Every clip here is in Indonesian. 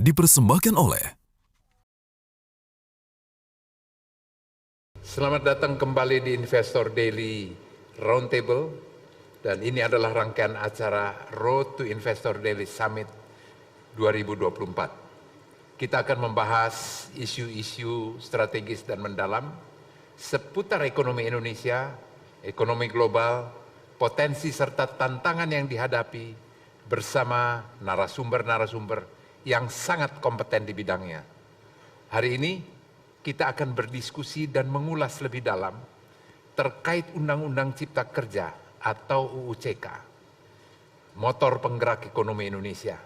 dipersembahkan oleh Selamat datang kembali di Investor Daily Roundtable, dan ini adalah rangkaian acara Road to Investor Daily Summit 2024. Kita akan membahas isu-isu strategis dan mendalam seputar ekonomi Indonesia, ekonomi global, potensi serta tantangan yang dihadapi bersama narasumber-narasumber yang sangat kompeten di bidangnya. Hari ini kita akan berdiskusi dan mengulas lebih dalam terkait Undang-Undang Cipta Kerja atau UU CK, motor penggerak ekonomi Indonesia.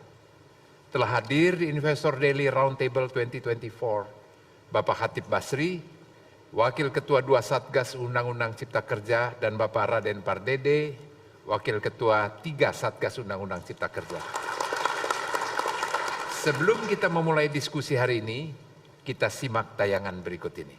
Telah hadir di Investor Daily Roundtable 2024, Bapak Khatib Basri, Wakil Ketua 2 Satgas Undang-Undang Cipta Kerja, dan Bapak Raden Pardede, Wakil Ketua 3 Satgas Undang-Undang Cipta Kerja. Sebelum kita memulai diskusi hari ini, kita simak tayangan berikut ini.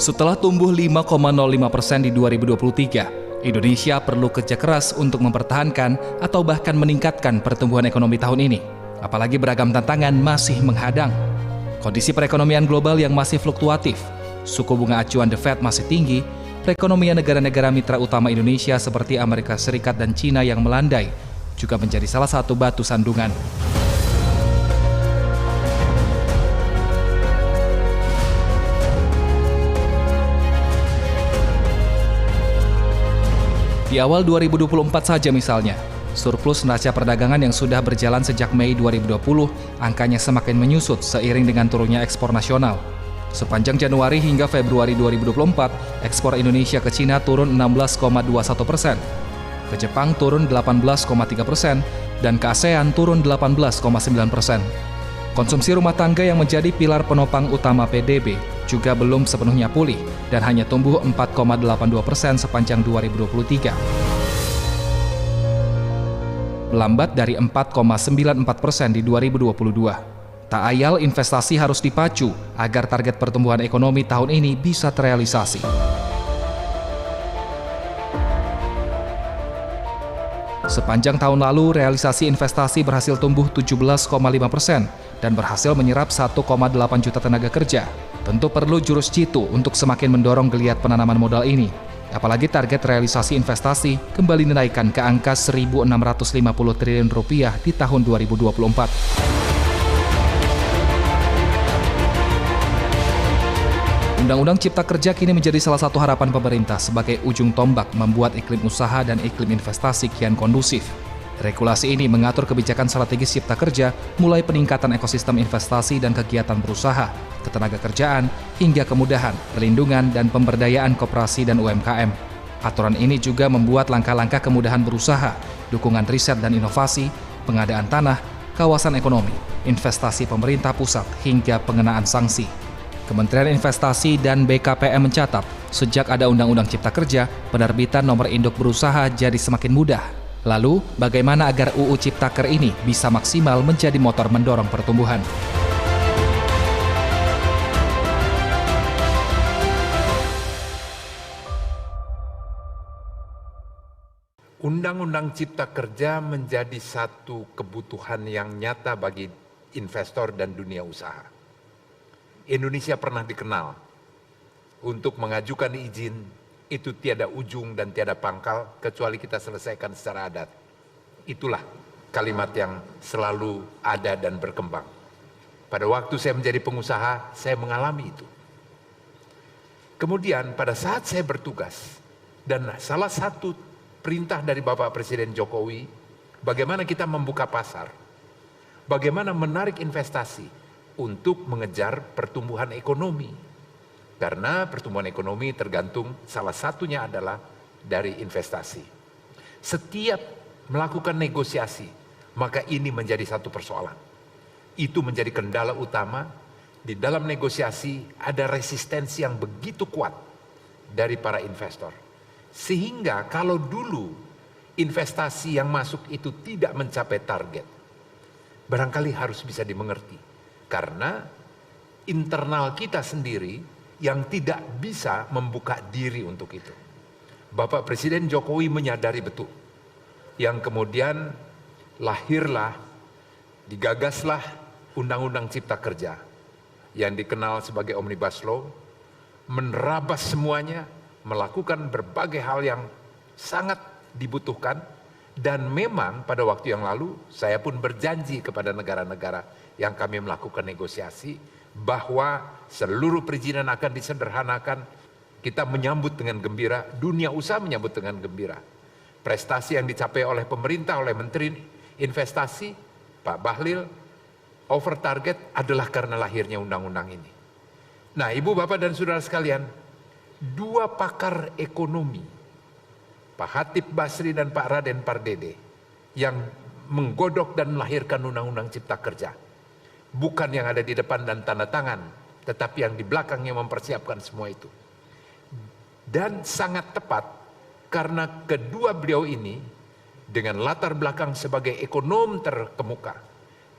Setelah tumbuh 5,05% di 2023, Indonesia perlu kerja keras untuk mempertahankan atau bahkan meningkatkan pertumbuhan ekonomi tahun ini. Apalagi beragam tantangan masih menghadang. Kondisi perekonomian global yang masih fluktuatif, suku bunga acuan The Fed masih tinggi, perekonomian negara-negara mitra utama Indonesia seperti Amerika Serikat dan Cina yang melandai juga menjadi salah satu batu sandungan. Di awal 2024 saja misalnya, surplus neraca perdagangan yang sudah berjalan sejak Mei 2020 angkanya semakin menyusut seiring dengan turunnya ekspor nasional. Sepanjang Januari hingga Februari 2024, ekspor Indonesia ke Cina turun 16,21%, ke Jepang turun 18,3%, dan ke ASEAN turun 18,9%. Konsumsi rumah tangga yang menjadi pilar penopang utama PDB juga belum sepenuhnya pulih dan hanya tumbuh 4,82% sepanjang 2023. Melambat dari 4,94% di 2022. Tak ayal investasi harus dipacu agar target pertumbuhan ekonomi tahun ini bisa terrealisasi. Sepanjang tahun lalu, realisasi investasi berhasil tumbuh 17,5% dan berhasil menyerap 1,8 juta tenaga kerja. Tentu perlu jurus jitu untuk semakin mendorong geliat penanaman modal ini. Apalagi target realisasi investasi kembali dinaikkan ke angka 1.650 triliun rupiah di tahun 2024. Undang-Undang Cipta Kerja kini menjadi salah satu harapan pemerintah sebagai ujung tombak membuat iklim usaha dan iklim investasi kian kondusif. Regulasi ini mengatur kebijakan strategis Cipta Kerja, mulai peningkatan ekosistem investasi dan kegiatan berusaha, ketenagakerjaan, hingga kemudahan, perlindungan, dan pemberdayaan koperasi dan UMKM. Aturan ini juga membuat langkah-langkah kemudahan berusaha, dukungan riset dan inovasi, pengadaan tanah, kawasan ekonomi, investasi pemerintah pusat, hingga pengenaan sanksi. Kementerian Investasi dan BKPM mencatat, sejak ada Undang-Undang Cipta Kerja, penerbitan nomor induk berusaha jadi semakin mudah. Lalu, bagaimana agar UU Ciptaker ini bisa maksimal menjadi motor mendorong pertumbuhan? Undang-Undang Cipta Kerja menjadi satu kebutuhan yang nyata bagi investor dan dunia usaha. Indonesia pernah dikenal untuk mengajukan izin itu tiada ujung dan tiada pangkal kecuali kita selesaikan secara adat. Itulah kalimat yang selalu ada dan berkembang. Pada waktu saya menjadi pengusaha, saya mengalami itu. Kemudian pada saat saya bertugas, dan salah satu perintah dari Bapak Presiden Jokowi, bagaimana kita membuka pasar, bagaimana menarik investasi, untuk mengejar pertumbuhan ekonomi. Karena pertumbuhan ekonomi tergantung, salah satunya adalah dari investasi. Setiap melakukan negosiasi, maka ini menjadi satu persoalan. Itu menjadi kendala utama. Di dalam negosiasi ada resistensi yang begitu kuat dari para investor. Sehingga kalau dulu investasi yang masuk itu tidak mencapai target, barangkali harus bisa dimengerti. Karena internal kita sendiri yang tidak bisa membuka diri untuk itu. Bapak Presiden Jokowi menyadari betul, yang kemudian lahirlah, digagaslah Undang-Undang Cipta Kerja yang dikenal sebagai Omnibus Law, menerabas semuanya, melakukan berbagai hal yang sangat dibutuhkan. Dan memang pada waktu yang lalu saya pun berjanji kepada negara-negara yang kami melakukan negosiasi bahwa seluruh perizinan akan disederhanakan. Kita menyambut dengan gembira, dunia usaha menyambut dengan gembira. Prestasi yang dicapai oleh pemerintah, oleh Menteri Investasi, Pak Bahlil, over target adalah karena lahirnya undang-undang ini. Nah, Ibu, Bapak, dan Saudara sekalian, dua pakar ekonomi, Pak Hatip Basri dan Pak Raden Pardede, yang menggodok dan melahirkan Undang-Undang Cipta Kerja. Bukan yang ada di depan dan tanda tangan, tetapi yang di belakangnya mempersiapkan semua itu. Dan sangat tepat karena kedua beliau ini dengan latar belakang sebagai ekonom terkemuka,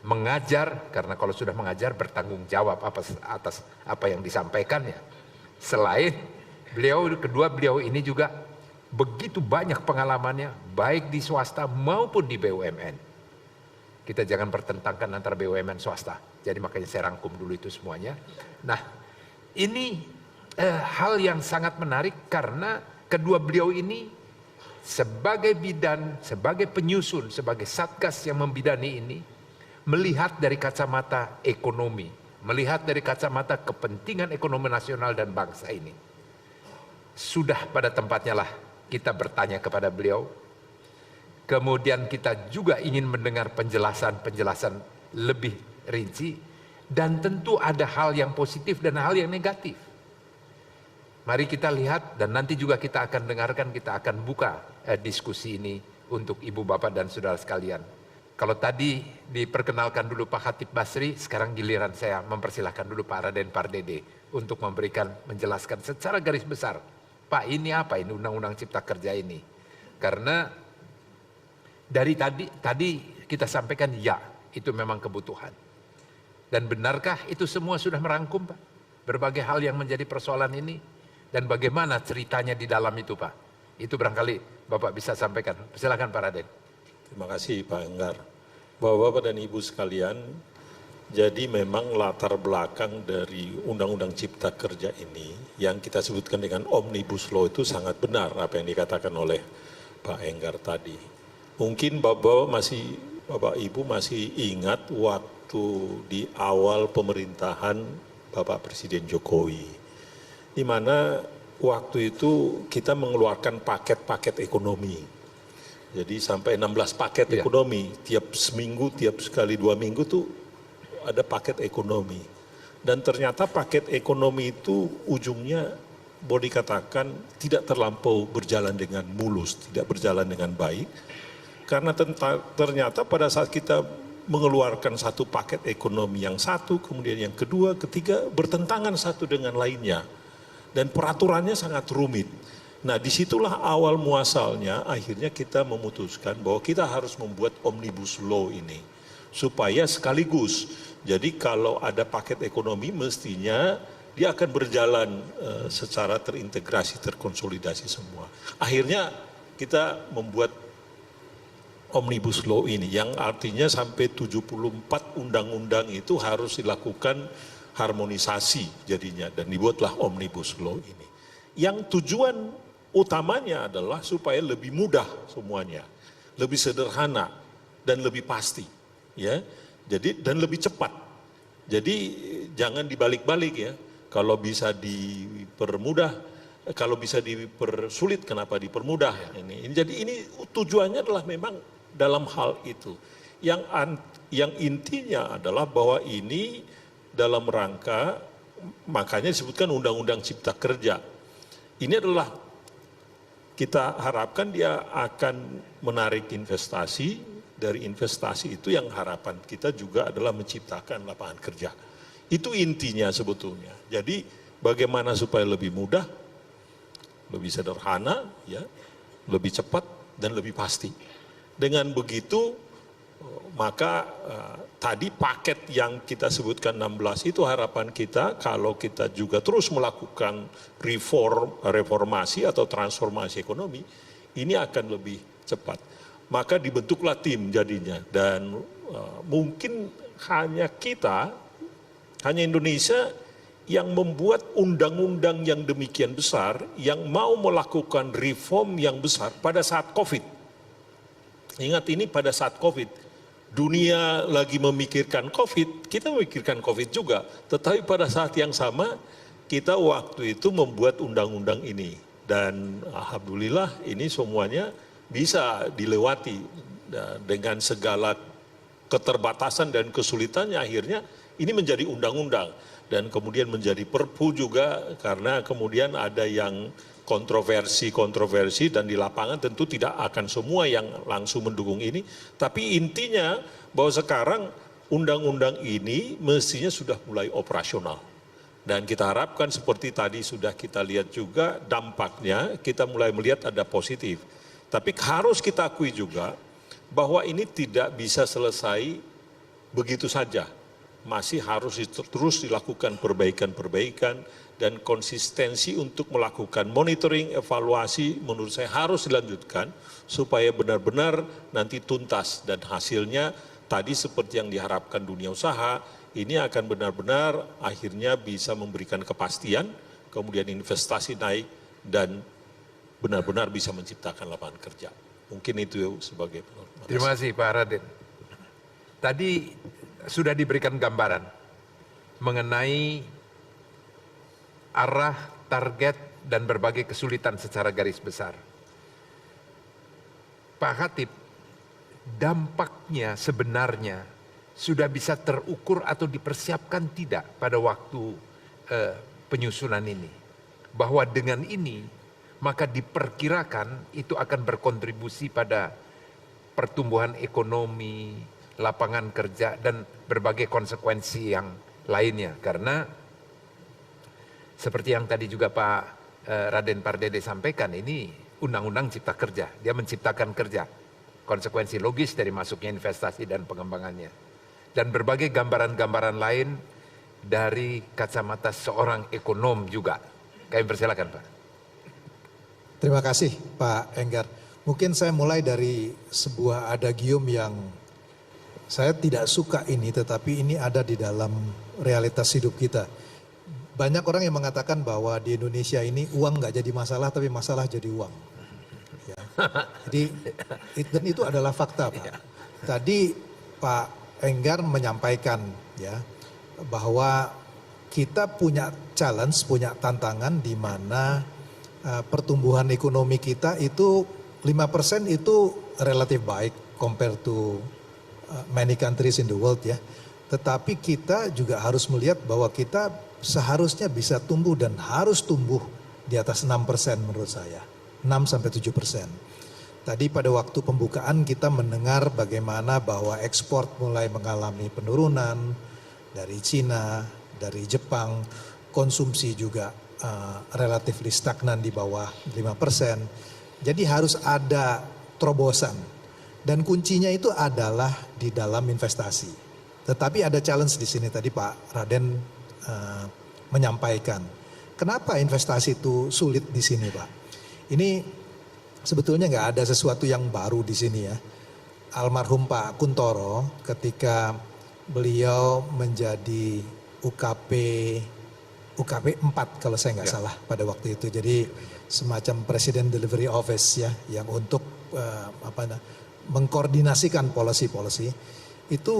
mengajar, karena kalau sudah mengajar bertanggung jawab atas apa yang disampaikannya. Selain kedua beliau ini juga begitu banyak pengalamannya, baik di swasta maupun di BUMN. Kita jangan pertentangkan antara BUMN swasta. Jadi makanya saya rangkum dulu itu semuanya. Nah, ini hal yang sangat menarik karena kedua beliau ini sebagai bidan, sebagai penyusun, sebagai satgas yang membidani ini, melihat dari kacamata ekonomi, melihat dari kacamata kepentingan ekonomi nasional dan bangsa ini. Sudah pada tempatnya lah kita bertanya kepada beliau, kemudian kita juga ingin mendengar penjelasan-penjelasan lebih rinci, dan tentu ada hal yang positif dan hal yang negatif. Mari kita lihat dan nanti juga kita akan dengarkan, kita akan buka diskusi ini untuk Ibu, Bapak, dan Saudara sekalian. Kalau tadi diperkenalkan dulu Pak Hatip Basri, sekarang giliran saya mempersilahkan dulu Pak Raden Pardede untuk menjelaskan secara garis besar, Pak, ini apa ini Undang-Undang Cipta Kerja ini? Karena dari tadi kita sampaikan ya, itu memang kebutuhan. Dan benarkah itu semua sudah merangkum, Pak? Berbagai hal yang menjadi persoalan ini dan bagaimana ceritanya di dalam itu, Pak? Itu barangkali Bapak bisa sampaikan. Silakan Pak Raden. Terima kasih Pak Enggar. Bapak-bapak dan Ibu sekalian, jadi memang latar belakang dari Undang-Undang Cipta Kerja ini yang kita sebutkan dengan Omnibus Law itu sangat benar apa yang dikatakan oleh Pak Enggar tadi. Mungkin Bapak Ibu masih ingat waktu di awal pemerintahan Bapak Presiden Jokowi, di mana waktu itu kita mengeluarkan paket-paket ekonomi. Jadi sampai 16 paket ekonomi, tiap seminggu, tiap sekali 2 minggu tuh ada paket ekonomi. Dan ternyata paket ekonomi itu ujungnya boleh dikatakan tidak terlampau berjalan dengan mulus, tidak berjalan dengan baik. Karena ternyata pada saat kita mengeluarkan satu paket ekonomi yang satu, kemudian yang kedua, ketiga bertentangan satu dengan lainnya. Dan peraturannya sangat rumit. Nah, disitulah awal muasalnya akhirnya kita memutuskan bahwa kita harus membuat Omnibus Law ini. Supaya sekaligus, jadi kalau ada paket ekonomi mestinya dia akan berjalan secara terintegrasi, terkonsolidasi semua. Akhirnya kita membuat Omnibus Law ini yang artinya sampai 74 undang-undang itu harus dilakukan harmonisasi jadinya dan dibuatlah Omnibus Law ini. Yang tujuan utamanya adalah supaya lebih mudah semuanya, lebih sederhana dan lebih pasti, ya. Jadi dan lebih cepat. Jadi jangan dibalik-balik ya. Kalau bisa dipermudah, kalau bisa dipersulit, kenapa dipermudah? Ini. Jadi ini tujuannya adalah memang dalam hal itu. Yang intinya adalah bahwa ini dalam rangka, makanya disebutkan Undang-Undang Cipta Kerja. Ini adalah kita harapkan dia akan menarik investasi, dari investasi itu yang harapan kita juga adalah menciptakan lapangan kerja. Itu intinya sebetulnya. Jadi bagaimana supaya lebih mudah, lebih sederhana, ya, lebih cepat dan lebih pasti. Dengan begitu Maka tadi paket yang kita sebutkan 16 itu harapan kita kalau kita juga terus melakukan reformasi atau transformasi ekonomi, ini akan lebih cepat. Maka dibentuklah tim jadinya, dan mungkin hanya Indonesia yang membuat undang-undang yang demikian besar, yang mau melakukan reform yang besar pada saat COVID. Ingat, ini pada saat COVID. Dunia lagi memikirkan COVID, kita memikirkan COVID juga. Tetapi pada saat yang sama, kita waktu itu membuat undang-undang ini. Dan alhamdulillah ini semuanya bisa dilewati dengan segala keterbatasan dan kesulitannya. Akhirnya ini menjadi undang-undang. Dan kemudian menjadi perpu juga, karena kemudian ada yang kontroversi dan di lapangan tentu tidak akan semua yang langsung mendukung ini. Tapi intinya bahwa sekarang undang-undang ini mestinya sudah mulai operasional. Dan kita harapkan seperti tadi sudah kita lihat juga dampaknya, kita mulai melihat ada positif. Tapi harus kita akui juga bahwa ini tidak bisa selesai begitu saja. Masih harus terus dilakukan perbaikan-perbaikan, dan konsistensi untuk melakukan monitoring, evaluasi menurut saya harus dilanjutkan supaya benar-benar nanti tuntas dan hasilnya tadi seperti yang diharapkan dunia usaha, ini akan benar-benar akhirnya bisa memberikan kepastian, kemudian investasi naik dan benar-benar bisa menciptakan lapangan kerja. Mungkin itu sebagai penutup. Terima kasih Pak Raden. Tadi sudah diberikan gambaran mengenai arah, target, dan berbagai kesulitan secara garis besar. Pak Khatib, dampaknya sebenarnya sudah bisa terukur atau dipersiapkan tidak pada waktu penyusunan ini? Bahwa dengan ini, maka diperkirakan itu akan berkontribusi pada pertumbuhan ekonomi, lapangan kerja, dan berbagai konsekuensi yang lainnya. Karena seperti yang tadi juga Pak Raden Pardede sampaikan, ini undang-undang cipta kerja, dia menciptakan kerja. Konsekuensi logis dari masuknya investasi dan pengembangannya. Dan berbagai gambaran-gambaran lain dari kacamata seorang ekonom juga. Kami persilakan Pak. Terima kasih Pak Enggar. Mungkin saya mulai dari sebuah adagium yang saya tidak suka ini, tetapi ini ada di dalam realitas hidup kita. Banyak orang yang mengatakan bahwa di Indonesia ini uang nggak jadi masalah, tapi masalah jadi uang. Ya. Jadi dan itu adalah fakta Pak. Tadi Pak Enggar menyampaikan ya bahwa kita punya challenge, punya tantangan di mana pertumbuhan ekonomi kita itu 5% itu relatif baik compare to many countries in the world ya. Tetapi kita juga harus melihat bahwa kita seharusnya bisa tumbuh dan harus tumbuh di atas 6% menurut saya. 6-7%. Tadi pada waktu pembukaan kita mendengar bagaimana bahwa ekspor mulai mengalami penurunan dari Cina, dari Jepang, konsumsi juga relatif stagnan di bawah 5%. Jadi harus ada terobosan. Dan kuncinya itu adalah di dalam investasi. Tetapi ada challenge di sini tadi Pak Raden menyampaikan. Kenapa investasi itu sulit di sini Pak? Ini sebetulnya nggak ada sesuatu yang baru di sini ya. Almarhum Pak Kuntoro ketika beliau menjadi UKP 4 kalau saya nggak salah pada waktu itu. Jadi semacam President Delivery Office ya yang untuk mengkoordinasikan policy itu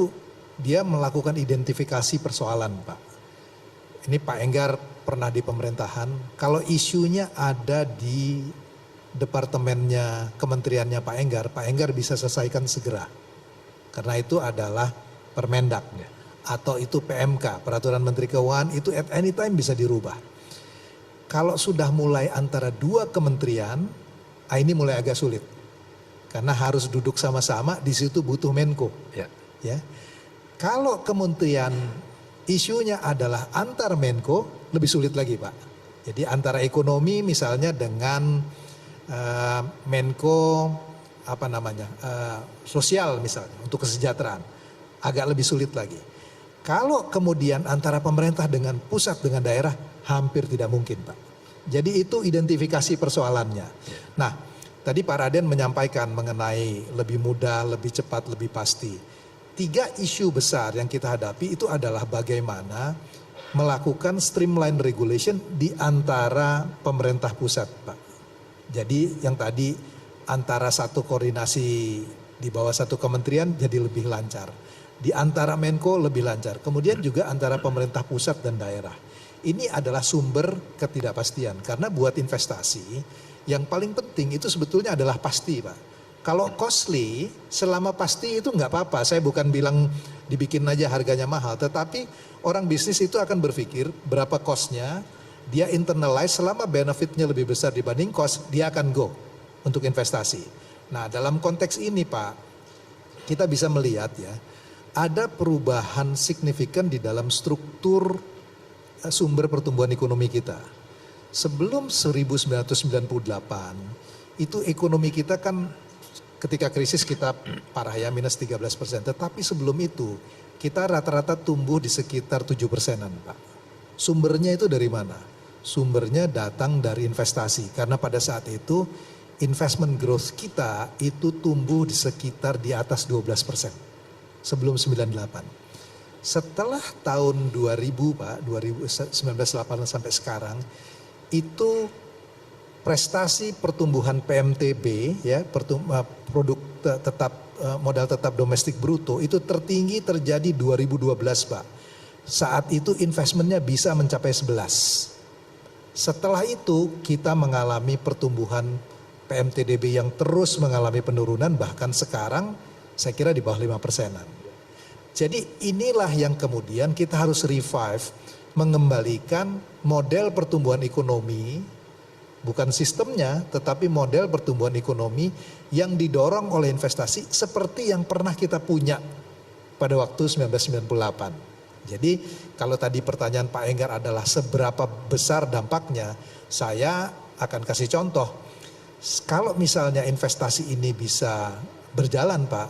dia melakukan identifikasi persoalan Pak. Ini Pak Enggar pernah di pemerintahan, kalau isunya ada di departemennya, kementeriannya Pak Enggar bisa selesaikan segera. Karena itu adalah Permendak atau itu PMK, Peraturan Menteri Keuangan, itu at any time bisa dirubah. Kalau sudah mulai antara dua kementerian, ini mulai agak sulit. Karena harus duduk sama-sama, di situ butuh Menko. Ya. Kalau kementerian isunya adalah antar Menko, lebih sulit lagi Pak. Jadi antara ekonomi misalnya dengan Menko sosial misalnya, untuk kesejahteraan, agak lebih sulit lagi. Kalau kemudian antara pemerintah dengan pusat dengan daerah, hampir tidak mungkin, Pak. Jadi itu identifikasi persoalannya. Nah, tadi Pak Raden menyampaikan mengenai lebih mudah, lebih cepat, lebih pasti. 3 isu besar yang kita hadapi itu adalah bagaimana melakukan streamline regulation di antara pemerintah pusat, Pak. Jadi yang tadi antara satu koordinasi di bawah satu kementerian jadi lebih lancar. Di antara Menko lebih lancar. Kemudian juga antara pemerintah pusat dan daerah. Ini adalah sumber ketidakpastian. Karena buat investasi yang paling penting itu sebetulnya adalah pasti, Pak. Kalau costly, selama pasti itu nggak apa-apa. Saya bukan bilang dibikin aja harganya mahal. Tetapi orang bisnis itu akan berpikir berapa costnya, dia internalize, selama benefitnya lebih besar dibanding cost, dia akan go untuk investasi. Nah, dalam konteks ini, Pak, kita bisa melihat ya, ada perubahan signifikan di dalam struktur sumber pertumbuhan ekonomi kita. Sebelum 1998, itu ekonomi kita kan ketika krisis kita parah ya, minus 13%. Tetapi sebelum itu, kita rata-rata tumbuh di sekitar 7%-an, Pak. Sumbernya itu dari mana? Sumbernya datang dari investasi. Karena pada saat itu, investment growth kita itu tumbuh di sekitar di atas 12%. Sebelum 98. Setelah tahun 2000, Pak, 1998 sampai sekarang, itu prestasi pertumbuhan PMTB ya, produk tetap modal tetap domestik bruto itu tertinggi terjadi 2012, Pak. Saat itu investmentnya bisa mencapai 11. Setelah itu kita mengalami pertumbuhan PMTDB yang terus mengalami penurunan, bahkan sekarang saya kira di bawah 5%-an. Jadi inilah yang kemudian kita harus revive, mengembalikan model pertumbuhan ekonomi, bukan sistemnya, tetapi model pertumbuhan ekonomi yang didorong oleh investasi seperti yang pernah kita punya pada waktu 1998. Jadi kalau tadi pertanyaan Pak Enggar adalah seberapa besar dampaknya, saya akan kasih contoh. Kalau misalnya investasi ini bisa berjalan, Pak,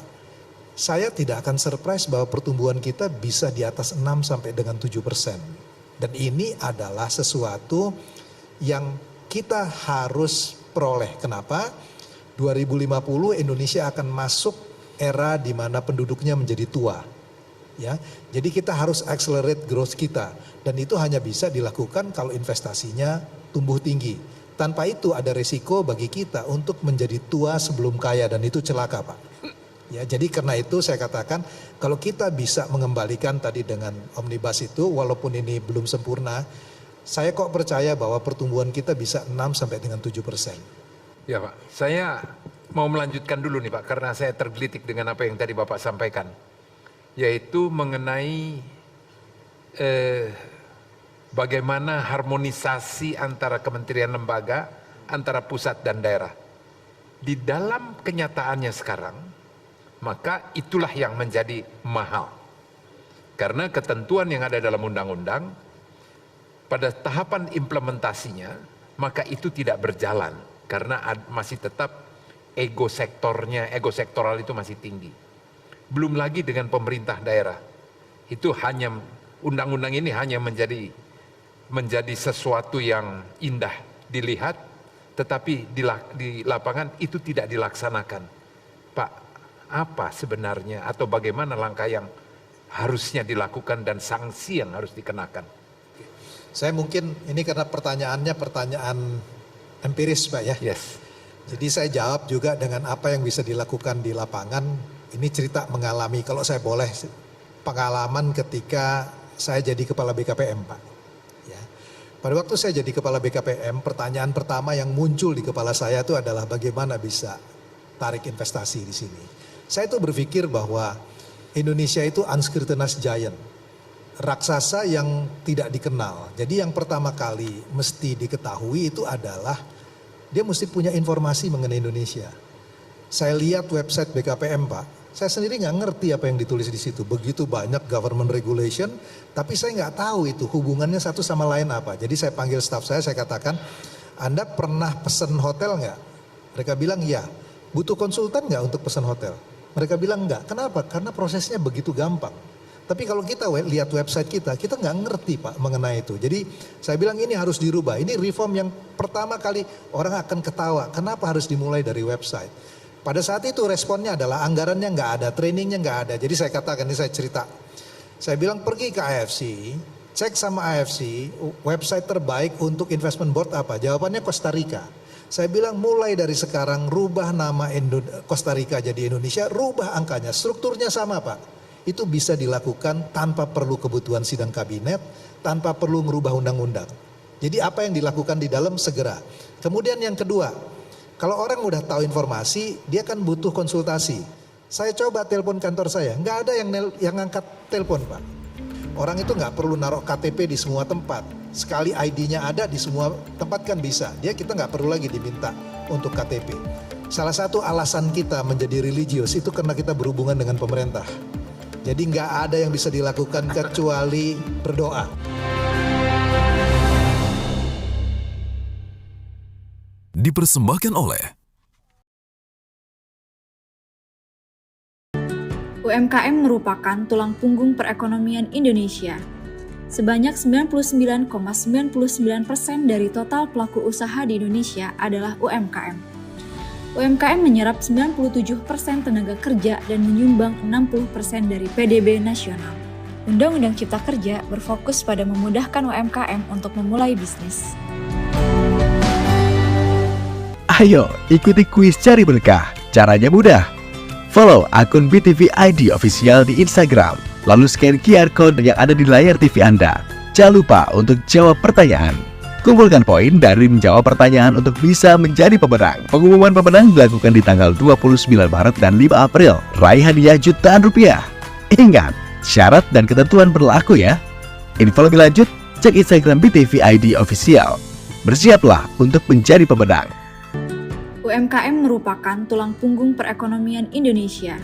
saya tidak akan surprise bahwa pertumbuhan kita bisa di atas 6 sampai dengan 7%. Dan ini adalah sesuatu yang kita harus peroleh. Kenapa? 2050 Indonesia akan masuk era di mana penduduknya menjadi tua. Ya, jadi kita harus accelerate growth kita. Dan itu hanya bisa dilakukan kalau investasinya tumbuh tinggi. Tanpa itu ada resiko bagi kita untuk menjadi tua sebelum kaya, dan itu celaka, Pak. Ya, jadi karena itu saya katakan kalau kita bisa mengembalikan tadi dengan omnibus itu, walaupun ini belum sempurna, saya kok percaya bahwa pertumbuhan kita bisa 6 sampai dengan 7%. Ya, Pak, saya mau melanjutkan dulu nih, Pak, karena saya tergelitik dengan apa yang tadi Bapak sampaikan, yaitu mengenai bagaimana harmonisasi antara kementerian lembaga, antara pusat dan daerah. Di dalam kenyataannya sekarang, maka itulah yang menjadi mahal. Karena ketentuan yang ada dalam undang-undang, pada tahapan implementasinya, maka itu tidak berjalan. Karena masih tetap ego sektoral itu masih tinggi. Belum lagi dengan pemerintah daerah. Itu hanya, undang-undang ini hanya menjadi sesuatu yang indah dilihat, tetapi di lapangan itu tidak dilaksanakan. Pak, apa sebenarnya atau bagaimana langkah yang harusnya dilakukan dan sanksi yang harus dikenakan? Saya mungkin ini karena pertanyaannya pertanyaan empiris, Pak ya. Yes. Jadi saya jawab juga dengan apa yang bisa dilakukan di lapangan. Ini cerita mengalami, kalau saya boleh, pengalaman ketika saya jadi kepala BKPM, Pak. Ya. Pada waktu saya jadi kepala BKPM, pertanyaan pertama yang muncul di kepala saya itu adalah bagaimana bisa tarik investasi di sini. Saya tuh berpikir bahwa Indonesia itu unscrutinized giant, raksasa yang tidak dikenal. Jadi yang pertama kali mesti diketahui itu adalah dia mesti punya informasi mengenai Indonesia. Saya lihat website BKPM, Pak, saya sendiri nggak ngerti apa yang ditulis di situ. Begitu banyak government regulation, tapi saya nggak tahu itu hubungannya satu sama lain apa. Jadi saya panggil staff saya katakan, Anda pernah pesen hotel nggak? Mereka bilang iya. butuh konsultan nggak untuk pesan hotel? Mereka bilang enggak. Kenapa? Karena prosesnya begitu gampang. Tapi kalau kita lihat website kita nggak ngerti Pak mengenai itu. Jadi saya bilang ini harus dirubah. Ini reform yang pertama kali orang akan ketawa. Kenapa harus dimulai dari website? Pada saat itu responnya adalah anggarannya nggak ada, trainingnya nggak ada. Jadi saya katakan, ini saya cerita. Saya bilang pergi ke AFC, cek sama AFC website terbaik untuk investment board apa? Jawabannya Costa Rica. Saya bilang mulai dari sekarang rubah nama Costa Rica jadi Indonesia, rubah angkanya, strukturnya sama Pak. Itu bisa dilakukan tanpa perlu kebutuhan sidang kabinet, tanpa perlu merubah undang-undang. Jadi apa yang dilakukan di dalam segera. Kemudian yang kedua, kalau orang udah tahu informasi, dia kan butuh konsultasi. Saya coba telepon kantor saya, nggak ada yang ngangkat telepon Pak. Orang itu nggak perlu naruh KTP di semua tempat. Sekali ID-nya ada di semua tempat kan bisa. Kita nggak perlu lagi diminta untuk KTP. Salah satu alasan kita menjadi religius itu karena kita berhubungan dengan pemerintah. Jadi nggak ada yang bisa dilakukan kecuali berdoa. Dipersembahkan oleh UMKM merupakan tulang punggung perekonomian Indonesia. Sebanyak 99,99% dari total pelaku usaha di Indonesia adalah UMKM. UMKM menyerap 97% tenaga kerja dan menyumbang 60% dari PDB nasional. Undang-Undang Cipta Kerja berfokus pada memudahkan UMKM untuk memulai bisnis. Ayo, ikuti kuis cari berkah. Caranya mudah. Follow akun BTV ID Official di Instagram, lalu scan QR Code yang ada di layar TV Anda. Jangan lupa untuk jawab pertanyaan. Kumpulkan poin dari menjawab pertanyaan untuk bisa menjadi pemenang. Pengumuman pemenang dilakukan di tanggal 29 Maret dan 5 April. Raih hadiah jutaan rupiah. Ingat, syarat dan ketentuan berlaku ya. Info lebih lanjut, cek Instagram BTV ID Official. Bersiaplah untuk menjadi pemenang. UMKM merupakan tulang punggung perekonomian Indonesia.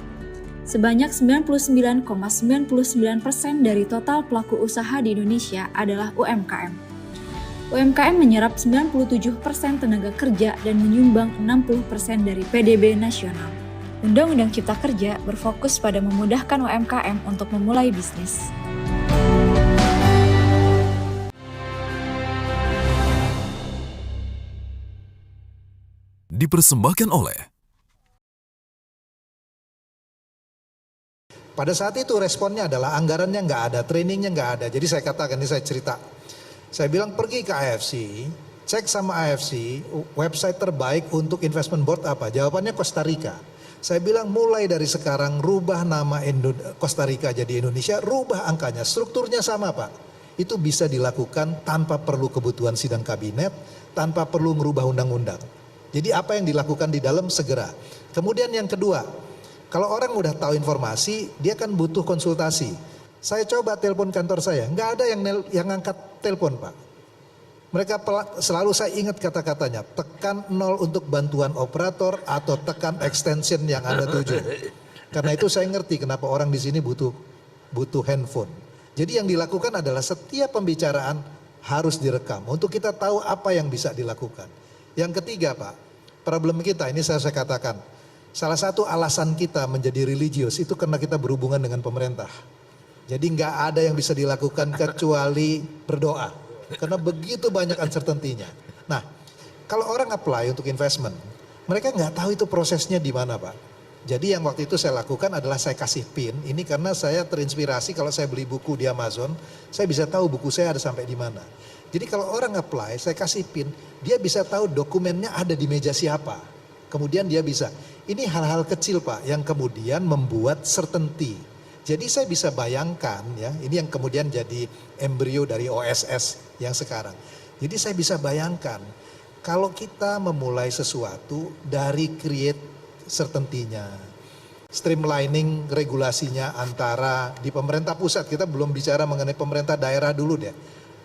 Sebanyak 99,99% dari total pelaku usaha di Indonesia adalah UMKM. UMKM menyerap 97% tenaga kerja dan menyumbang 60% dari PDB nasional. Undang-Undang Cipta Kerja berfokus pada memudahkan UMKM untuk memulai bisnis. dipersembahkan oleh Pada saat itu responnya adalah anggarannya nggak ada, trainingnya nggak ada. Jadi saya katakan, ini saya cerita. Saya bilang pergi ke AFC, cek sama AFC website terbaik untuk investment board apa? Jawabannya Costa Rica. Saya bilang mulai dari sekarang rubah nama Costa Rica jadi Indonesia, rubah angkanya, strukturnya sama Pak. Itu bisa dilakukan tanpa perlu kebutuhan sidang kabinet, tanpa perlu merubah undang-undang. Jadi apa yang dilakukan di dalam segera. Kemudian yang kedua, kalau orang udah tahu informasi, dia kan butuh konsultasi. Saya coba telepon kantor saya, nggak ada yang ngangkat telepon Pak. Mereka selalu saya ingat kata-katanya, tekan 0 untuk bantuan operator atau tekan extension yang Anda tuju. Karena itu saya ngerti kenapa orang di sini butuh handphone. Jadi yang dilakukan adalah setiap pembicaraan harus direkam untuk kita tahu apa yang bisa dilakukan. Yang ketiga Pak, problem kita ini saya katakan, salah satu alasan kita menjadi religius itu karena kita berhubungan dengan pemerintah. Jadi nggak ada yang bisa dilakukan kecuali berdoa. Karena begitu banyak uncertainty-nya. Nah, kalau orang apply untuk investment, mereka nggak tahu itu prosesnya di mana Pak. Jadi yang waktu itu saya lakukan adalah saya kasih PIN. Ini karena saya terinspirasi kalau saya beli buku di Amazon, saya bisa tahu buku saya ada sampai di mana. Jadi kalau orang apply, saya kasih PIN, dia bisa tahu dokumennya ada di meja siapa. Kemudian dia bisa. Ini hal-hal kecil Pak yang kemudian membuat certainty. Jadi saya bisa bayangkan ya, ini yang kemudian jadi embrio dari OSS yang sekarang. Jadi saya bisa bayangkan kalau kita memulai sesuatu dari create certainty-nya, streamlining regulasinya antara di pemerintah pusat, kita belum bicara mengenai pemerintah daerah dulu deh.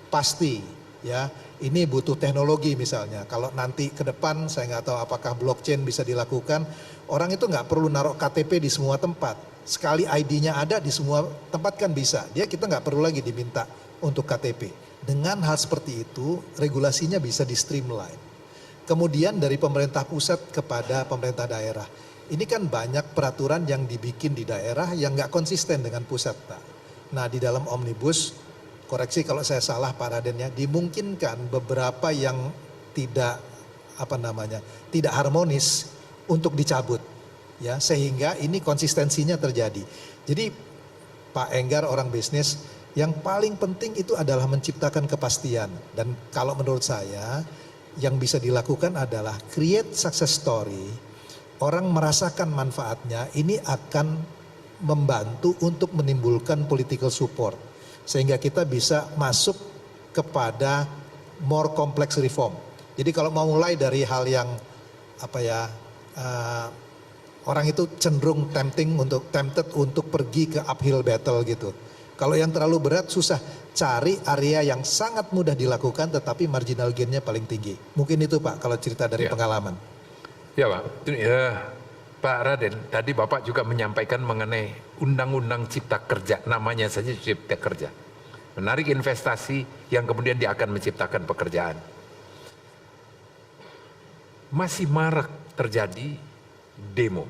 Pasti ya, ini butuh teknologi misalnya. Kalau nanti ke depan saya nggak tahu apakah blockchain bisa dilakukan, orang itu nggak perlu naruh KTP di semua tempat. Sekali ID-nya ada di semua tempat kan bisa. Kita nggak perlu lagi diminta untuk KTP. Dengan hal seperti itu, regulasinya bisa di streamline. Kemudian dari pemerintah pusat kepada pemerintah daerah. Ini kan banyak peraturan yang dibikin di daerah yang nggak konsisten dengan pusat, Pak. Nah, di dalam omnibus, koreksi kalau saya salah Pak Raden ya, dimungkinkan beberapa yang tidak tidak harmonis untuk dicabut, ya, sehingga ini konsistensinya terjadi. Jadi Pak Enggar orang bisnis, yang paling penting itu adalah menciptakan kepastian. Dan kalau menurut saya, yang bisa dilakukan adalah create success story. Orang merasakan manfaatnya, ini akan membantu untuk menimbulkan political support. Sehingga kita bisa masuk kepada more complex reform. Jadi kalau mau mulai dari hal yang orang itu cenderung tempted untuk pergi ke uphill battle gitu. Kalau yang terlalu berat susah, cari area yang sangat mudah dilakukan tetapi marginal gain-nya paling tinggi. Mungkin itu Pak kalau cerita dari pengalaman. Ya Pak, Pak Raden, tadi Bapak juga menyampaikan mengenai Undang-Undang Cipta Kerja, namanya saja Cipta Kerja. Menarik investasi yang kemudian dia akan menciptakan pekerjaan. Masih marak terjadi demo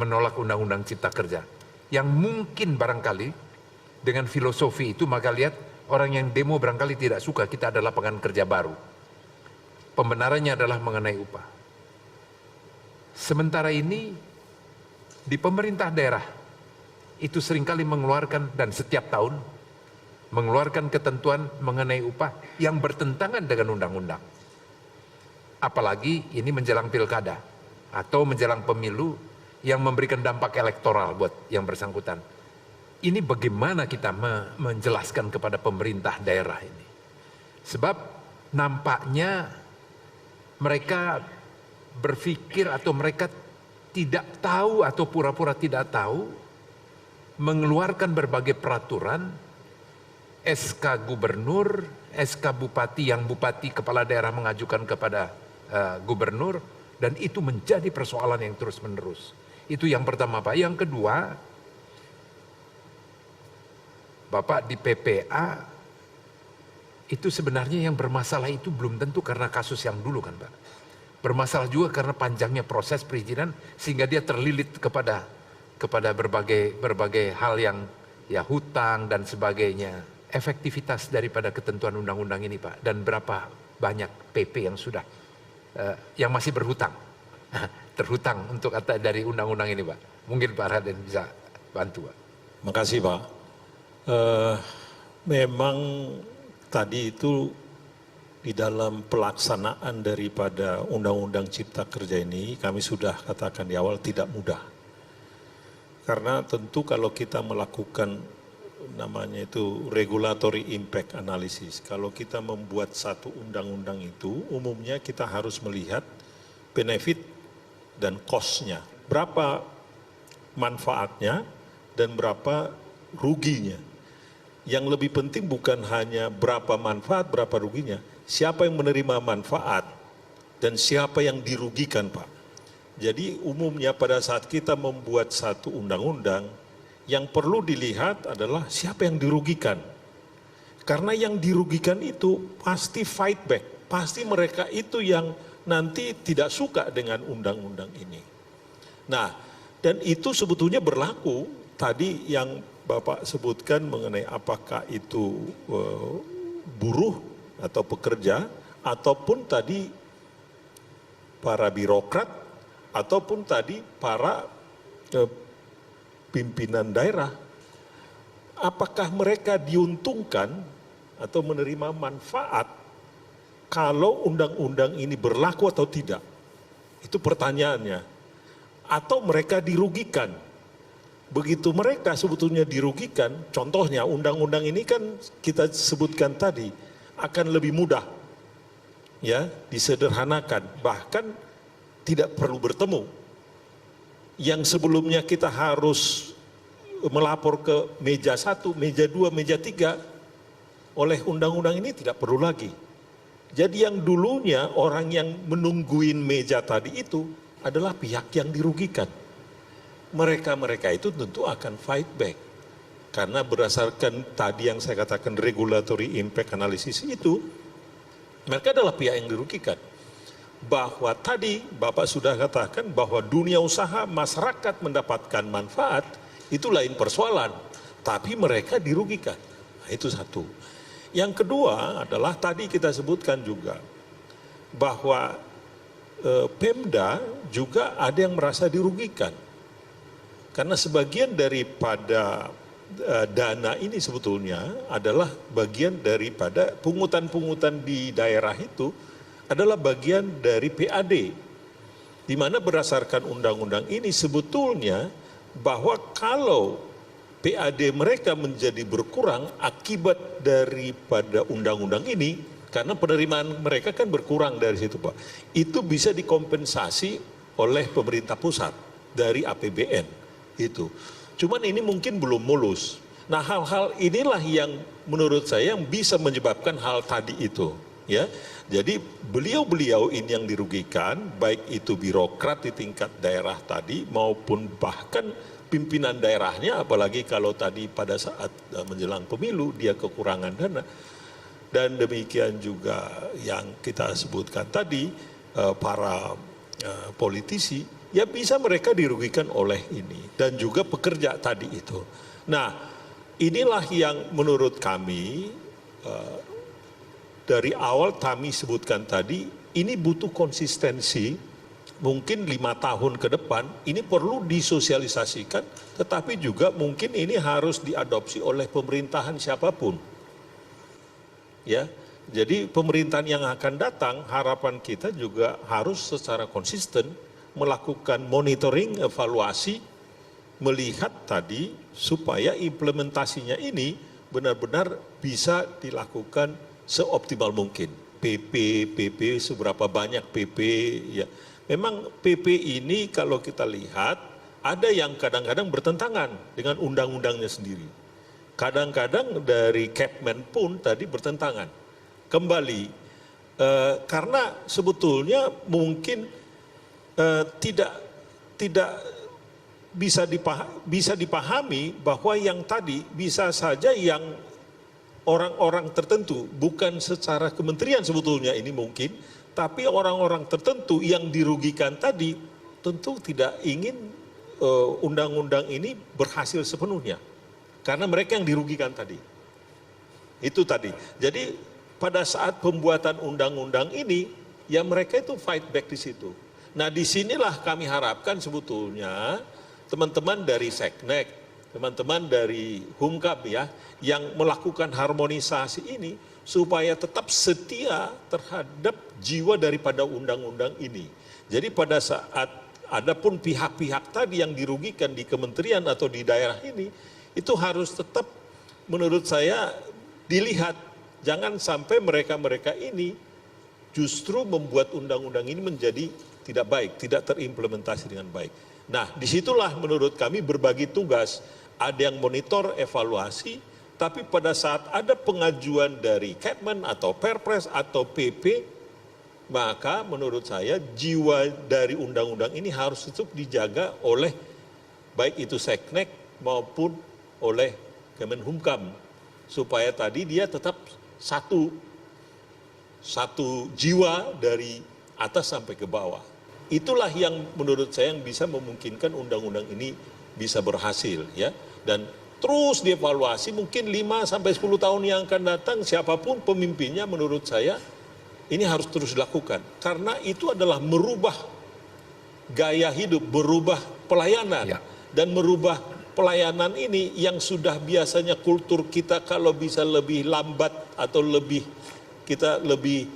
menolak Undang-Undang Cipta Kerja. Yang mungkin barangkali dengan filosofi itu maka lihat orang yang demo barangkali tidak suka kita ada lapangan kerja baru. Pembenarannya adalah mengenai upah. Sementara ini di pemerintah daerah itu seringkali mengeluarkan dan setiap tahun mengeluarkan ketentuan mengenai upah yang bertentangan dengan undang-undang. Apalagi ini menjelang pilkada atau menjelang pemilu yang memberikan dampak elektoral buat yang bersangkutan. Ini bagaimana kita menjelaskan kepada pemerintah daerah ini? Sebab nampaknya mereka berpikir atau mereka tidak tahu atau pura-pura tidak tahu mengeluarkan berbagai peraturan, SK gubernur, SK bupati yang bupati kepala daerah mengajukan kepada gubernur, dan itu menjadi persoalan yang terus-menerus. Itu yang pertama Pak. Yang kedua, Bapak di PPA itu sebenarnya yang bermasalah itu belum tentu karena kasus yang dulu kan Pak. Bermasalah juga karena panjangnya proses perizinan sehingga dia terlilit kepada berbagai hal yang ya hutang dan sebagainya. Efektivitas daripada ketentuan undang-undang ini Pak, dan berapa banyak PP yang sudah yang masih berhutang. Terhutang untuk dari undang-undang ini Pak. Mungkin Pak Raden bisa bantu Pak. Makasih Pak. Memang tadi itu di dalam pelaksanaan daripada Undang-Undang Cipta Kerja ini kami sudah katakan di awal tidak mudah. Karena tentu kalau kita melakukan namanya itu regulatory impact analysis, kalau kita membuat satu undang-undang itu umumnya kita harus melihat benefit dan cost-nya. Berapa manfaatnya dan berapa ruginya. Yang lebih penting bukan hanya berapa manfaat, berapa ruginya. Siapa yang menerima manfaat dan siapa yang dirugikan Pak. Jadi umumnya pada saat kita membuat satu undang-undang, yang perlu dilihat adalah siapa yang dirugikan. Karena yang dirugikan itu pasti fight back, pasti mereka itu yang nanti tidak suka dengan undang-undang ini. Nah, dan itu sebetulnya berlaku tadi yang Bapak sebutkan mengenai apakah itu buruh atau pekerja, ataupun tadi para birokrat, ataupun tadi para pimpinan daerah. Apakah mereka diuntungkan atau menerima manfaat kalau undang-undang ini berlaku atau tidak? Itu pertanyaannya. Atau mereka dirugikan? Begitu mereka sebetulnya dirugikan, contohnya undang-undang ini kan kita sebutkan tadi, akan lebih mudah, ya, disederhanakan, bahkan tidak perlu bertemu. Yang sebelumnya kita harus melapor ke meja 1, meja 2, meja 3, oleh undang-undang ini tidak perlu lagi. Jadi yang dulunya orang yang menungguin meja tadi itu adalah pihak yang dirugikan. Mereka-mereka itu tentu akan fight back. Karena berdasarkan tadi yang saya katakan regulatory impact analysis itu, mereka adalah pihak yang dirugikan. bahwa tadi Bapak sudah katakan bahwa dunia usaha masyarakat mendapatkan manfaat, itu lain persoalan, tapi mereka dirugikan. Nah, itu satu. Yang kedua adalah tadi kita sebutkan juga bahwa Pemda juga ada yang merasa dirugikan. Karena sebagian daripada dana ini sebetulnya adalah bagian daripada pungutan-pungutan di daerah itu adalah bagian dari PAD. Di mana berdasarkan undang-undang ini sebetulnya bahwa kalau PAD mereka menjadi berkurang akibat daripada undang-undang ini, karena penerimaan mereka kan berkurang dari situ Pak, itu bisa dikompensasi oleh pemerintah pusat dari APBN itu. Cuman ini mungkin belum mulus. Nah, hal-hal inilah yang menurut saya yang bisa menyebabkan hal tadi itu, ya. Jadi beliau-beliau ini yang dirugikan, baik itu birokrat di tingkat daerah tadi maupun bahkan pimpinan daerahnya, apalagi kalau tadi pada saat menjelang pemilu dia kekurangan dana. Dan demikian juga yang kita sebutkan tadi, para politisi, ya bisa mereka dirugikan oleh ini. Dan juga pekerja tadi itu. Nah, inilah yang menurut kami, dari awal kami sebutkan tadi, ini butuh konsistensi, mungkin 5 tahun ke depan, ini perlu disosialisasikan, tetapi juga mungkin ini harus diadopsi oleh pemerintahan siapapun. Ya, jadi pemerintahan yang akan datang, harapan kita juga harus secara konsisten melakukan monitoring, evaluasi, melihat tadi supaya implementasinya ini benar-benar bisa dilakukan seoptimal mungkin. PP seberapa banyak PP, ya. Memang PP ini kalau kita lihat ada yang kadang-kadang bertentangan dengan undang-undangnya sendiri. Kadang-kadang dari Kepmen pun tadi bertentangan. Kembali, karena sebetulnya mungkin tidak bisa dipahami bahwa yang tadi bisa saja yang orang-orang tertentu, bukan secara kementerian sebetulnya ini mungkin, tapi orang-orang tertentu yang dirugikan tadi tentu tidak ingin undang-undang ini berhasil sepenuhnya. Karena mereka yang dirugikan tadi. Itu tadi. Jadi pada saat pembuatan undang-undang ini, ya mereka itu fight back di situ. Nah, disinilah kami harapkan sebetulnya teman-teman dari Seknek, teman-teman dari Humkab ya, yang melakukan harmonisasi ini supaya tetap setia terhadap jiwa daripada undang-undang ini. Jadi pada saat adapun pihak-pihak tadi yang dirugikan di kementerian atau di daerah ini, itu harus tetap menurut saya dilihat. Jangan sampai mereka-mereka ini justru membuat undang-undang ini menjadi tidak baik, tidak terimplementasi dengan baik. Nah, disitulah menurut kami berbagi tugas. Ada yang monitor, evaluasi, tapi pada saat ada pengajuan dari Kepmen atau Perpres atau PP, maka menurut saya jiwa dari undang-undang ini harus tetap dijaga oleh baik itu Seknek maupun oleh Kemenhumkam, supaya tadi dia tetap satu jiwa dari atas sampai ke bawah. Itulah yang menurut saya yang bisa memungkinkan undang-undang ini bisa berhasil ya. Dan terus dievaluasi mungkin 5 sampai 10 tahun yang akan datang siapapun pemimpinnya menurut saya ini harus terus dilakukan. Karena itu adalah merubah gaya hidup, berubah pelayanan dan merubah pelayanan ini yang sudah biasanya kultur kita kalau bisa lebih lambat atau kita lebih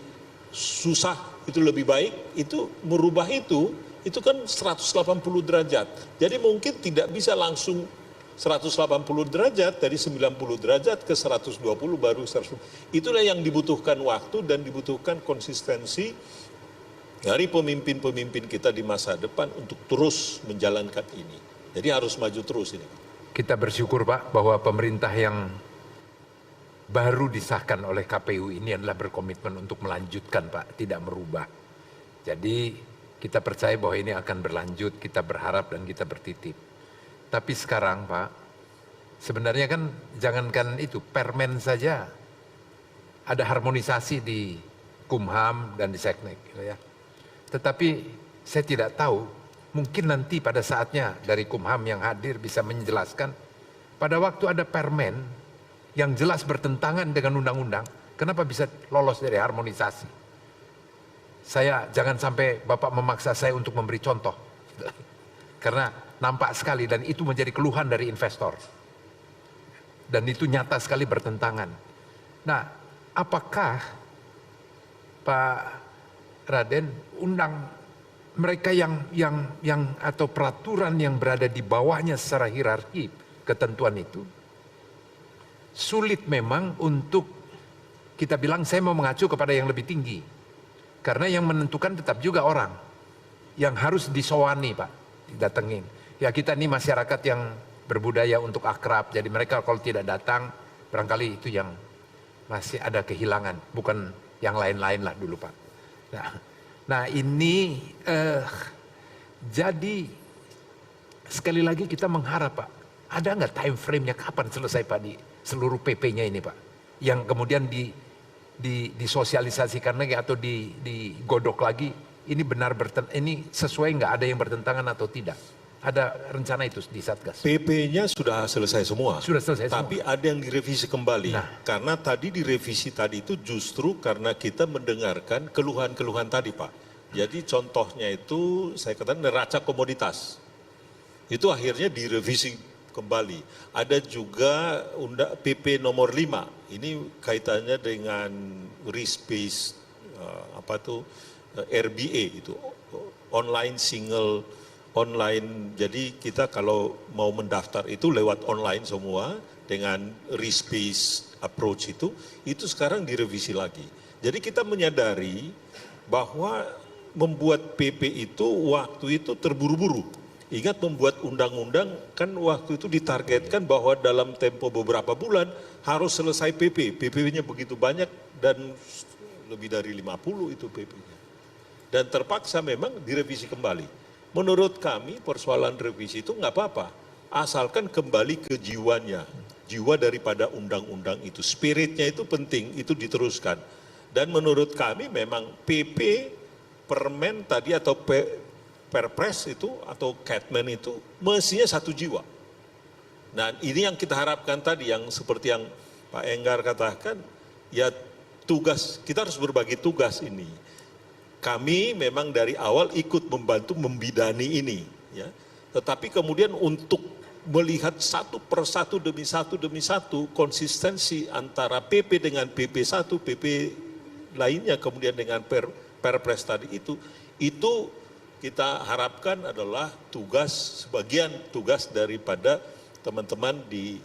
susah itu lebih baik, itu merubah itu kan 180 derajat. Jadi mungkin tidak bisa langsung 180 derajat dari 90 derajat ke 120 baru 100. Itulah yang dibutuhkan waktu dan dibutuhkan konsistensi dari pemimpin-pemimpin kita di masa depan untuk terus menjalankan ini. Jadi harus maju terus ini. Kita bersyukur Pak bahwa pemerintah yang baru disahkan oleh KPU ini adalah berkomitmen untuk melanjutkan Pak, tidak merubah. Jadi kita percaya bahwa ini akan berlanjut, kita berharap dan kita bertitip. Tapi sekarang Pak, sebenarnya kan jangankan itu, permen saja ada harmonisasi di Kumham dan di Seknek. Gitu ya. Tetapi saya tidak tahu, mungkin nanti pada saatnya dari Kumham yang hadir bisa menjelaskan, pada waktu ada permen yang jelas bertentangan dengan undang-undang, kenapa bisa lolos dari harmonisasi? Jangan sampai Bapak memaksa saya untuk memberi contoh. Karena nampak sekali dan itu menjadi keluhan dari investor. Dan itu nyata sekali bertentangan. Nah, apakah Pak Raden mereka yang atau peraturan yang berada di bawahnya secara hierarki ketentuan itu sulit memang untuk kita bilang saya mau mengacu kepada yang lebih tinggi, karena yang menentukan tetap juga orang yang harus disowani Pak, didatengin. Ya kita ini masyarakat yang berbudaya untuk akrab, jadi mereka kalau tidak datang barangkali itu yang masih ada kehilangan, bukan yang lain-lain lah dulu Pak. Nah ini jadi sekali lagi kita mengharap Pak, ada nggak time frame-nya kapan selesai Pak di seluruh PP-nya ini Pak, yang kemudian disosialisasikan lagi atau digodok lagi, ini ini sesuai nggak, ada yang bertentangan atau tidak? Ada rencana itu di Satgas? PP-nya sudah selesai semua. Sudah selesai tapi semua. ada yang direvisi kembali. Nah. Karena tadi direvisi tadi itu justru karena kita mendengarkan keluhan-keluhan tadi Pak. Jadi contohnya itu saya katakan neraca komoditas. Itu akhirnya direvisi kembali. Ada juga PP nomor 5. Ini kaitannya dengan risk-based RBA itu. Online, jadi kita kalau mau mendaftar itu lewat online semua dengan risk-based approach itu sekarang direvisi lagi. Jadi kita menyadari bahwa membuat PP itu waktu itu terburu-buru. Ingat membuat undang-undang kan waktu itu ditargetkan bahwa dalam tempo beberapa bulan harus selesai PP. PP-nya begitu banyak dan lebih dari 50 itu PP-nya. Dan terpaksa memang direvisi kembali. Menurut kami persoalan revisi itu nggak apa-apa, asalkan kembali ke jiwanya, jiwa daripada undang-undang itu, spiritnya itu penting, itu diteruskan. Dan menurut kami memang PP, Permen tadi atau Perpres itu atau Catman itu mestinya satu jiwa. Nah ini yang kita harapkan tadi, yang seperti yang Pak Enggar katakan, ya tugas, kita harus berbagi tugas ini. Kami memang dari awal ikut membantu membidani ini, ya. Tetapi kemudian untuk melihat satu persatu demi satu konsistensi antara PP dengan PP1, PP lainnya kemudian dengan Perpres tadi itu kita harapkan adalah sebagian tugas daripada teman-teman di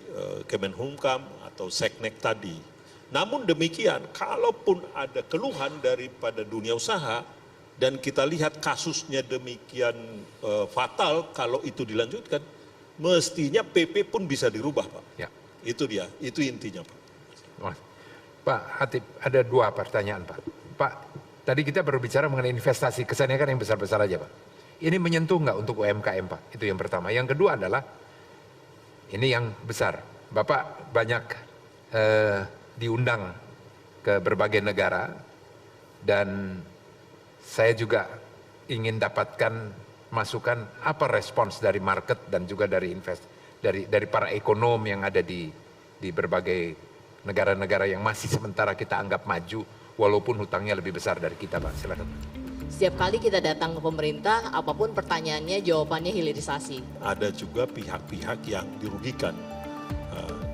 Kemenhumkam atau Seknek tadi. Namun demikian, kalaupun ada keluhan daripada dunia usaha dan kita lihat kasusnya demikian fatal, kalau itu dilanjutkan, mestinya PP pun bisa dirubah Pak. Ya. Itu dia, itu intinya Pak. Pak Hatip, ada dua pertanyaan Pak. Pak, tadi kita berbicara mengenai investasi, kesannya kan yang besar-besar aja Pak. Ini menyentuh nggak untuk UMKM Pak? Itu yang pertama. Yang kedua adalah, ini yang besar. Bapak banyak diundang ke berbagai negara dan saya juga ingin dapatkan masukan apa respons dari market dan juga dari dari para ekonom yang ada di berbagai negara-negara yang masih sementara kita anggap maju walaupun hutangnya lebih besar dari kita Pak. Silakan. Setiap kali kita datang ke pemerintah, apapun pertanyaannya jawabannya hilirisasi. Ada juga pihak-pihak yang dirugikan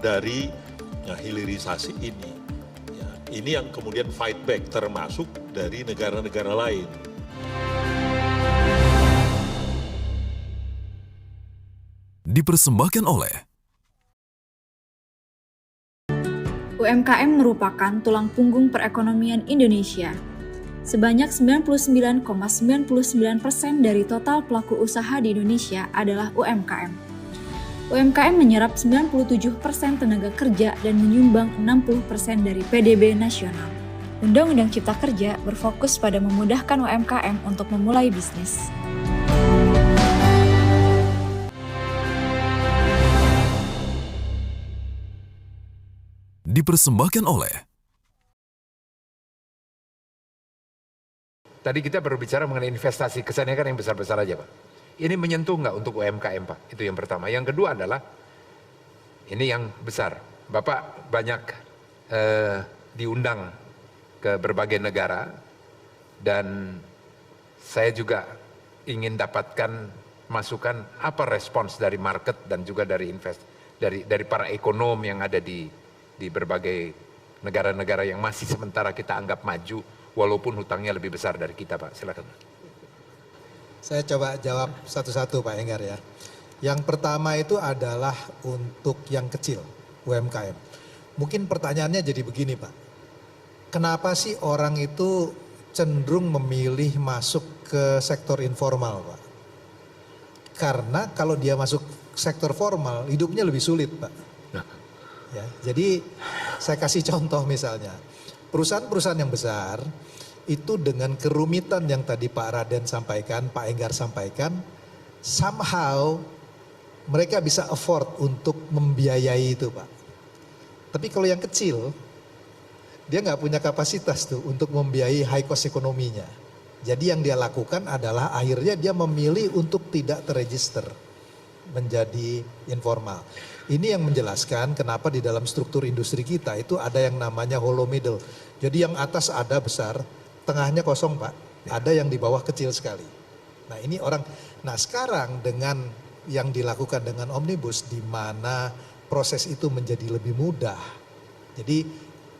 dari hilirisasi ini. Ya, ini yang kemudian fight back termasuk dari negara-negara lain. Dipersembahkan oleh UMKM merupakan tulang punggung perekonomian Indonesia. Sebanyak 99,99% dari total pelaku usaha di Indonesia adalah UMKM. UMKM menyerap 97% tenaga kerja dan menyumbang 60% dari PDB nasional. Undang-Undang Cipta Kerja berfokus pada memudahkan UMKM untuk memulai bisnis. dipersembahkan oleh tadi kita berbicara mengenai investasi, kesannya kan yang besar-besar aja Pak. Ini menyentuh nggak untuk UMKM Pak? Itu yang pertama. Yang kedua adalah, ini yang besar. Bapak banyak diundang ke berbagai negara, dan saya juga ingin dapatkan masukan apa respons dari market dan juga dari dari para ekonom yang ada di berbagai negara-negara yang masih sementara kita anggap maju walaupun hutangnya lebih besar dari kita Pak. Silakan. Saya coba jawab satu-satu Pak Enggar ya. Yang pertama itu adalah untuk yang kecil, UMKM. Mungkin pertanyaannya jadi begini Pak. Kenapa sih orang itu cenderung memilih masuk ke sektor informal Pak? Karena kalau dia masuk sektor formal, hidupnya lebih sulit Pak. Ya, jadi saya kasih contoh misalnya, perusahaan-perusahaan yang besar itu dengan kerumitan yang tadi Pak Raden sampaikan, Pak Enggar sampaikan, somehow mereka bisa afford untuk membiayai itu Pak. Tapi kalau yang kecil, dia nggak punya kapasitas tuh untuk membiayai high cost ekonominya. Jadi yang dia lakukan adalah akhirnya dia memilih untuk tidak terregister menjadi informal. Ini yang menjelaskan kenapa di dalam struktur industri kita itu ada yang namanya hollow middle. Jadi yang atas ada besar, tengahnya kosong Pak. Ada yang di bawah kecil sekali. Nah ini orang, nah sekarang dengan yang dilakukan dengan Omnibus di mana proses itu menjadi lebih mudah. Jadi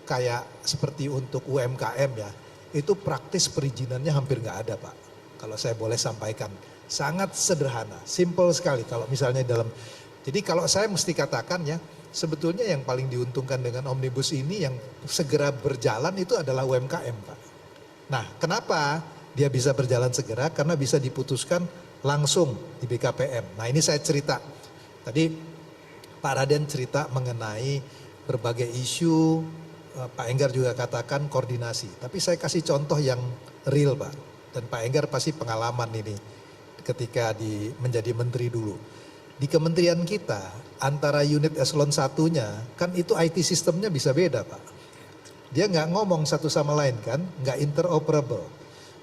kayak seperti untuk UMKM ya, itu praktis perizinannya hampir nggak ada Pak. Kalau saya boleh sampaikan, sangat sederhana, simple sekali kalau misalnya dalam. Jadi kalau saya mesti katakan ya, sebetulnya yang paling diuntungkan dengan Omnibus ini yang segera berjalan itu adalah UMKM Pak. Nah kenapa dia bisa berjalan segera? Karena bisa diputuskan langsung di BKPM. Nah ini saya cerita, tadi Pak Raden cerita mengenai berbagai isu, Pak Enggar juga katakan koordinasi. Tapi saya kasih contoh yang real Pak. Dan Pak Enggar pasti pengalaman ini ketika menjadi menteri dulu. Di kementerian kita antara unit eselon 1-nya kan itu IT sistemnya bisa beda Pak. Dia nggak ngomong satu sama lain kan, nggak interoperable.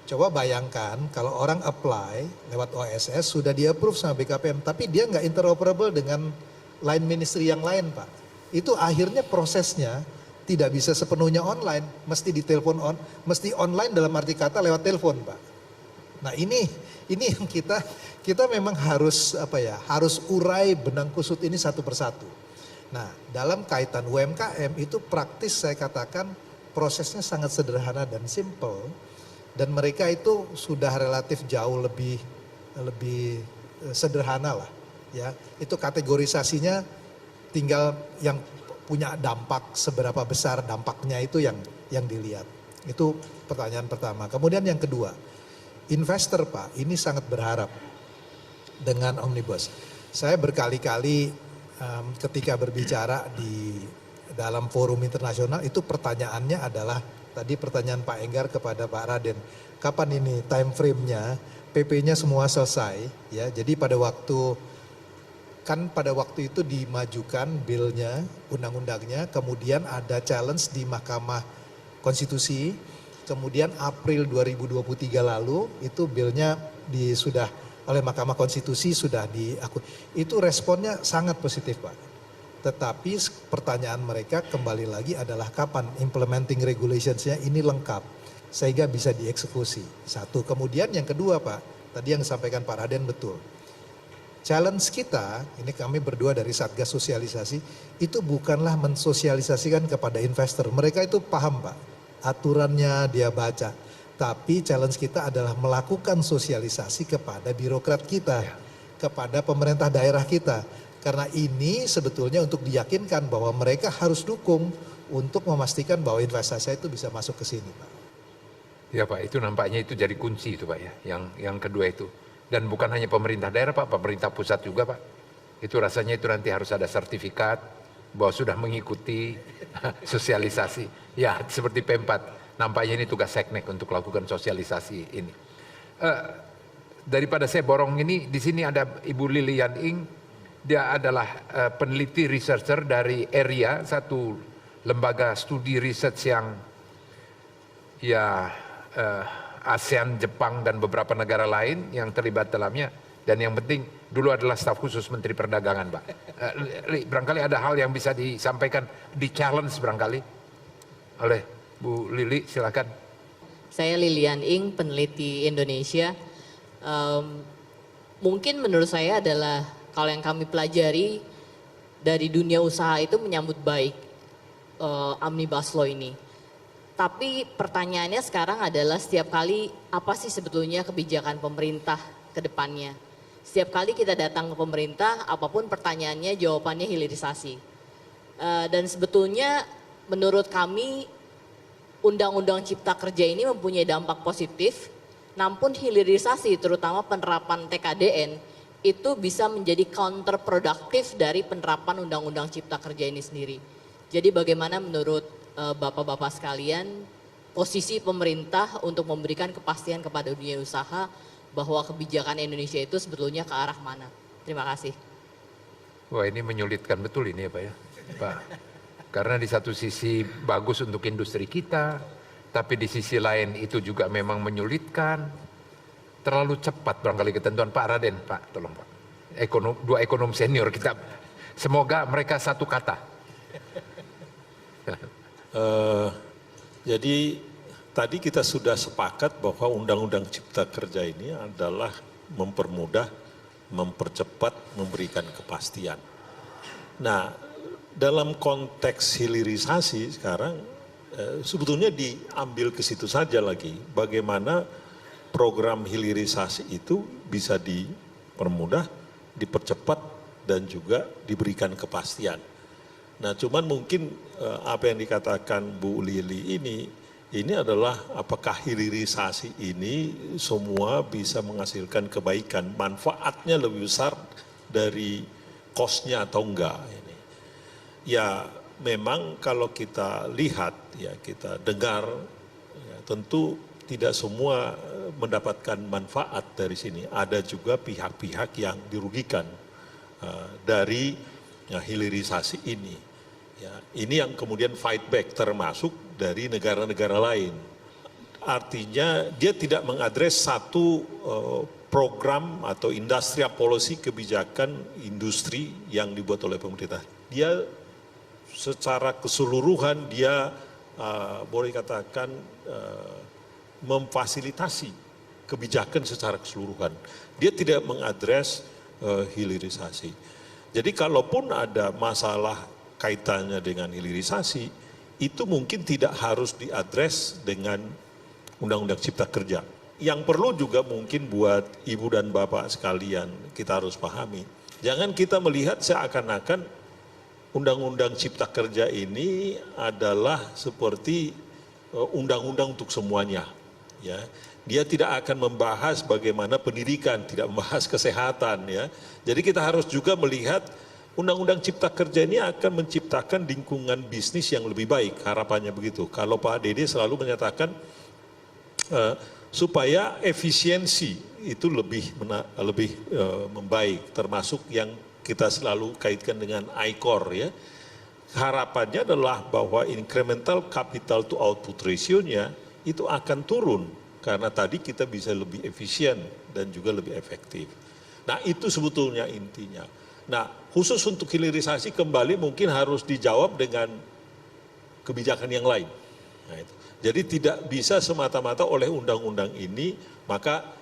Coba bayangkan kalau orang apply lewat OSS sudah di-approve sama BKPM, tapi dia nggak interoperable dengan line ministry yang lain Pak. Itu akhirnya prosesnya tidak bisa sepenuhnya online, mesti ditelepon mesti online dalam arti kata lewat telepon Pak. Nah ini yang kita memang harus harus urai benang kusut ini satu persatu. Nah dalam kaitan UMKM itu praktis saya katakan prosesnya sangat sederhana dan simple, dan mereka itu sudah relatif jauh lebih sederhana lah ya. Itu kategorisasinya tinggal yang punya dampak seberapa besar dampaknya itu yang dilihat. Itu pertanyaan pertama. Kemudian yang kedua, investor Pak ini sangat berharap dengan Omnibus. Saya berkali-kali ketika berbicara di dalam forum internasional itu pertanyaannya adalah tadi pertanyaan Pak Enggar kepada Pak Raden, kapan ini time frame-nya, PP-nya semua selesai ya. Jadi pada waktu itu dimajukan bilnya, undang-undangnya, kemudian ada challenge di Mahkamah Konstitusi, kemudian April 2023 lalu itu bilnya sudah oleh Mahkamah Konstitusi sudah diakui. Itu responnya sangat positif Pak. Tetapi pertanyaan mereka kembali lagi adalah kapan implementing regulations-nya ini lengkap sehingga bisa dieksekusi. Satu, kemudian yang kedua Pak, tadi yang disampaikan Pak Raden betul. Challenge kita, ini kami berdua dari Satgas Sosialisasi, itu bukanlah mensosialisasikan kepada investor. Mereka itu paham Pak, aturannya dia baca. Tapi challenge kita adalah melakukan sosialisasi kepada birokrat kita, kepada pemerintah daerah kita. Karena ini sebetulnya untuk diyakinkan bahwa mereka harus dukung untuk memastikan bahwa investasi itu bisa masuk ke sini Pak. Ya Pak, itu nampaknya itu jadi kunci itu Pak ya, yang kedua itu. Dan bukan hanya pemerintah daerah Pak, pemerintah pusat juga Pak. Itu rasanya itu nanti harus ada sertifikat bahwa sudah mengikuti sosialisasi. Ya seperti P4, nampaknya ini tugas Seknek untuk lakukan sosialisasi ini. Daripada saya borong ini, di sini ada Ibu Lilian Ing. Dia adalah peneliti researcher dari AREA, satu lembaga studi research yang ASEAN, Jepang, dan beberapa negara lain yang terlibat dalamnya. Dan yang penting dulu adalah staf khusus Menteri Perdagangan, Pak. Barangkali ada hal yang bisa disampaikan, di-challenge barangkali oleh Bu Lili, silakan. Saya Lilian Ing, peneliti Indonesia. Mungkin menurut saya adalah kalau yang kami pelajari dari dunia usaha itu menyambut baik Omnibus Law ini. Tapi pertanyaannya sekarang adalah setiap kali apa sih sebetulnya kebijakan pemerintah ke depannya? Setiap kali kita datang ke pemerintah, apapun pertanyaannya jawabannya hilirisasi. Dan sebetulnya menurut kami Undang-Undang Cipta Kerja ini mempunyai dampak positif, namun hilirisasi terutama penerapan TKDN itu bisa menjadi counterproduktif dari penerapan Undang-Undang Cipta Kerja ini sendiri. Jadi bagaimana menurut Bapak-Bapak sekalian posisi pemerintah untuk memberikan kepastian kepada dunia usaha bahwa kebijakan Indonesia itu sebetulnya ke arah mana? Terima kasih. Wah, ini menyulitkan betul ini ya Pak ya, Pak. Karena di satu sisi bagus untuk industri kita, tapi di sisi lain itu juga memang menyulitkan. Terlalu cepat barangkali ketentuan. Pak Raden, Pak, tolong Pak. Dua ekonom senior kita, semoga mereka satu kata. Jadi tadi kita sudah sepakat bahwa Undang-Undang Cipta Kerja ini adalah mempermudah, mempercepat, memberikan kepastian. Nah, dalam konteks hilirisasi sekarang sebetulnya diambil ke situ saja lagi. Bagaimana program hilirisasi itu bisa dipermudah, dipercepat, dan juga diberikan kepastian. Nah, cuman mungkin apa yang dikatakan Bu Lili ini adalah apakah hilirisasi ini semua bisa menghasilkan kebaikan, manfaatnya lebih besar dari cost-nya atau enggak ini. Ya, memang kalau kita lihat, ya kita dengar, ya, tentu tidak semua mendapatkan manfaat dari sini. Ada juga pihak-pihak yang dirugikan dari hilirisasi ini. Ya, ini yang kemudian fight back termasuk dari negara-negara lain. Artinya dia tidak mengadres satu program atau industrial policy kebijakan industri yang dibuat oleh pemerintah. Dia secara keseluruhan dia boleh katakan memfasilitasi kebijakan secara keseluruhan. Dia tidak mengadres hilirisasi. Jadi kalaupun ada masalah kaitannya dengan hilirisasi, itu mungkin tidak harus diadres dengan Undang-Undang Cipta Kerja. Yang perlu juga mungkin buat ibu dan bapak sekalian kita harus pahami. Jangan kita melihat seakan-akan Undang-Undang Cipta Kerja ini adalah seperti undang-undang untuk semuanya. Ya, dia tidak akan membahas bagaimana pendidikan, tidak membahas kesehatan. Ya, jadi kita harus juga melihat Undang-Undang Cipta Kerja ini akan menciptakan lingkungan bisnis yang lebih baik, harapannya begitu. Kalau Pak Dede selalu menyatakan supaya efisiensi itu lebih membaik, termasuk yang kita selalu kaitkan dengan ICOR ya. Harapannya adalah bahwa incremental capital to output ratio-nya itu akan turun karena tadi kita bisa lebih efisien dan juga lebih efektif. Nah, itu sebetulnya intinya. Nah, khusus untuk hilirisasi kembali mungkin harus dijawab dengan kebijakan yang lain. Nah, itu. Jadi tidak bisa semata-mata oleh undang-undang ini, maka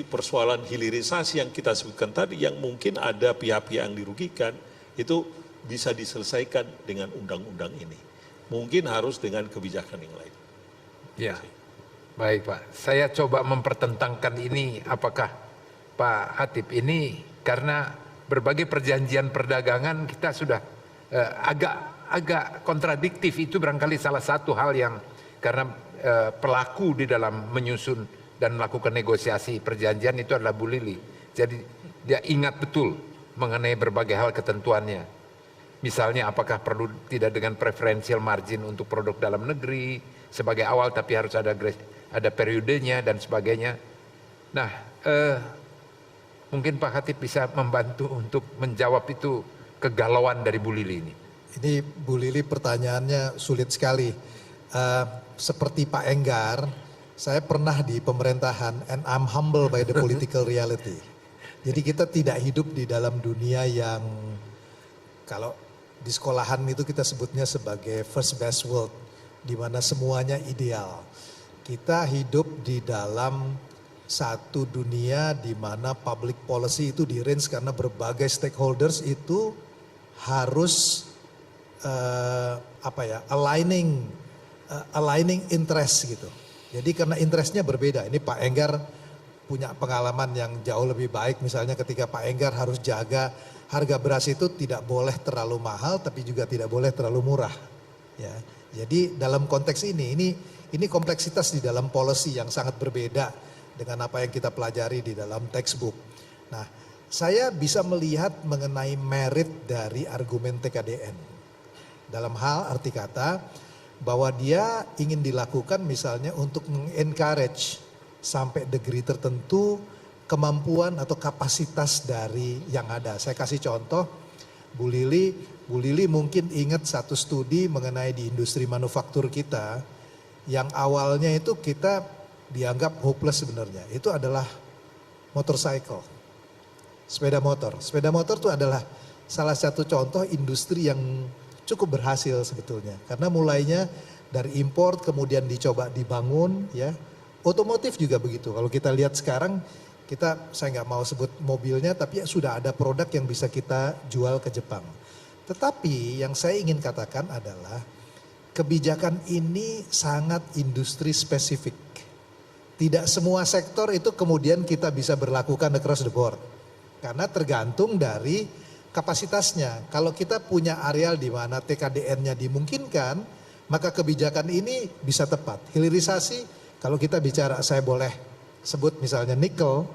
persoalan hilirisasi yang kita sebutkan tadi yang mungkin ada pihak-pihak yang dirugikan, itu bisa diselesaikan dengan undang-undang ini. Mungkin harus dengan kebijakan yang lain. Ya, baik Pak. Saya coba mempertentangkan ini, apakah Pak Hatip ini karena berbagai perjanjian perdagangan kita sudah agak kontradiktif. Itu barangkali salah satu hal yang karena pelaku di dalam menyusun dan melakukan negosiasi perjanjian itu adalah Bu Lili. Jadi dia ingat betul mengenai berbagai hal ketentuannya. Misalnya apakah perlu tidak dengan preferential margin untuk produk dalam negeri sebagai awal, tapi harus ada periodenya dan sebagainya. Nah, mungkin Pak Hatip bisa membantu untuk menjawab itu kegalauan dari Bu Lili ini. Ini Bu Lili pertanyaannya sulit sekali. Seperti Pak Enggar, saya pernah di pemerintahan and I'm humble by the political reality. Jadi kita tidak hidup di dalam dunia yang kalau di sekolahan itu kita sebutnya sebagai first best world, di mana semuanya ideal. Kita hidup di dalam satu dunia di mana public policy itu di-range karena berbagai stakeholders itu harus aligning interest gitu. Jadi karena interestnya berbeda, ini Pak Enggar punya pengalaman yang jauh lebih baik, misalnya ketika Pak Enggar harus jaga harga beras itu tidak boleh terlalu mahal tapi juga tidak boleh terlalu murah. Ya, jadi dalam konteks ini kompleksitas di dalam policy yang sangat berbeda dengan apa yang kita pelajari di dalam textbook. Nah, saya bisa melihat mengenai merit dari argumen TKDN. Dalam hal arti kata bahwa dia ingin dilakukan misalnya untuk mengencourage sampai degree tertentu kemampuan atau kapasitas dari yang ada. Saya kasih contoh, Bu Lili mungkin ingat satu studi mengenai di industri manufaktur kita yang awalnya itu kita dianggap hopeless sebenarnya. Itu adalah motorcycle, sepeda motor. Sepeda motor itu adalah salah satu contoh industri yang cukup berhasil sebetulnya. Karena mulainya dari import kemudian dicoba dibangun ya. Otomotif juga begitu. Kalau kita lihat sekarang saya nggak mau sebut mobilnya tapi sudah ada produk yang bisa kita jual ke Jepang. Tetapi yang saya ingin katakan adalah kebijakan ini sangat industri spesifik. Tidak semua sektor itu kemudian kita bisa berlakukan across the board. Karena tergantung dari kapasitasnya. Kalau kita punya areal di mana TKDN-nya dimungkinkan, maka kebijakan ini bisa tepat. Hilirisasi, kalau kita bicara, saya boleh sebut misalnya nikel,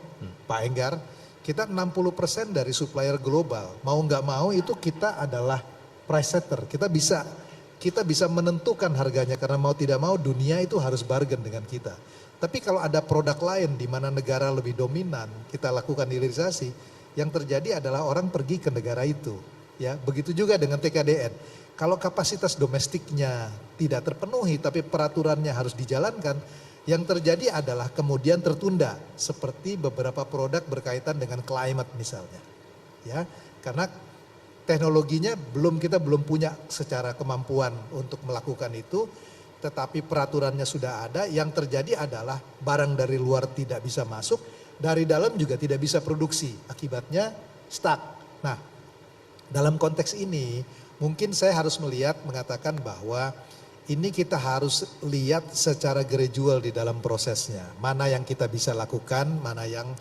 Pak Enggar, kita 60% dari supplier global. Mau nggak mau itu kita adalah price setter. Kita bisa menentukan harganya karena mau tidak mau dunia itu harus bargain dengan kita. Tapi kalau ada produk lain di mana negara lebih dominan, kita lakukan hilirisasi, yang terjadi adalah orang pergi ke negara itu. Ya, begitu juga dengan TKDN. Kalau kapasitas domestiknya tidak terpenuhi tapi peraturannya harus dijalankan, yang terjadi adalah kemudian tertunda seperti beberapa produk berkaitan dengan climate misalnya. Ya, karena teknologinya kita belum punya secara kemampuan untuk melakukan itu, tetapi peraturannya sudah ada, yang terjadi adalah barang dari luar tidak bisa masuk, dari dalam juga tidak bisa produksi, akibatnya stuck. Nah, dalam konteks ini mungkin saya harus mengatakan bahwa ini kita harus lihat secara gradual di dalam prosesnya. Mana yang kita bisa lakukan, mana yang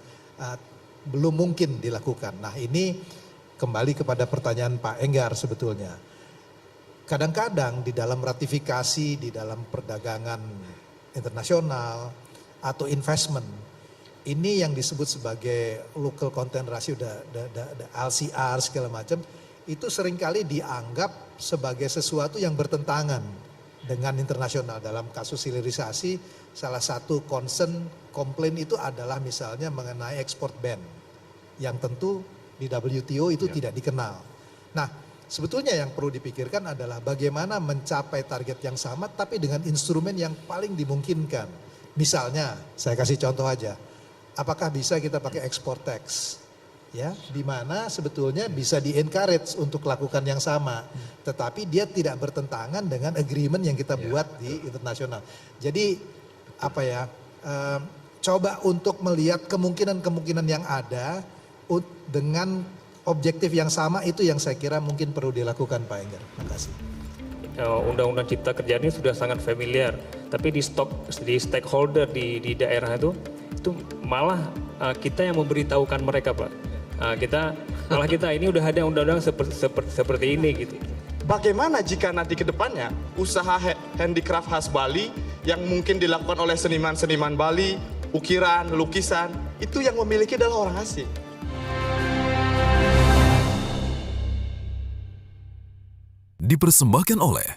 belum mungkin dilakukan. Nah, ini kembali kepada pertanyaan Pak Enggar sebetulnya. Kadang-kadang di dalam ratifikasi, di dalam perdagangan internasional atau investment, ini yang disebut sebagai local content ratio, LCR segala macam, itu seringkali dianggap sebagai sesuatu yang bertentangan dengan internasional. Dalam kasus hilirisasi, salah satu komplain itu adalah misalnya mengenai export ban, yang tentu di WTO itu tidak dikenal. Nah, sebetulnya yang perlu dipikirkan adalah bagaimana mencapai target yang sama tapi dengan instrumen yang paling dimungkinkan. Misalnya, saya kasih contoh aja. Apakah bisa kita pakai export tax? Ya, di mana sebetulnya bisa di-encourage untuk lakukan yang sama. Tetapi dia tidak bertentangan dengan agreement yang kita buat di internasional. Jadi coba untuk melihat kemungkinan-kemungkinan yang ada dengan objektif yang sama, itu yang saya kira mungkin perlu dilakukan Pak Enggar. Terima kasih. Undang-undang Cipta Kerja ini sudah sangat familiar, tapi di stakeholder di daerah itu malah kita yang memberitahukan mereka, Pak. Kita ini udah ada undang-undang seperti ini gitu. Bagaimana jika nanti ke depannya usaha handicraft khas Bali yang mungkin dilakukan oleh seniman-seniman Bali, ukiran, lukisan, itu yang memiliki adalah orang asing. Dipersembahkan oleh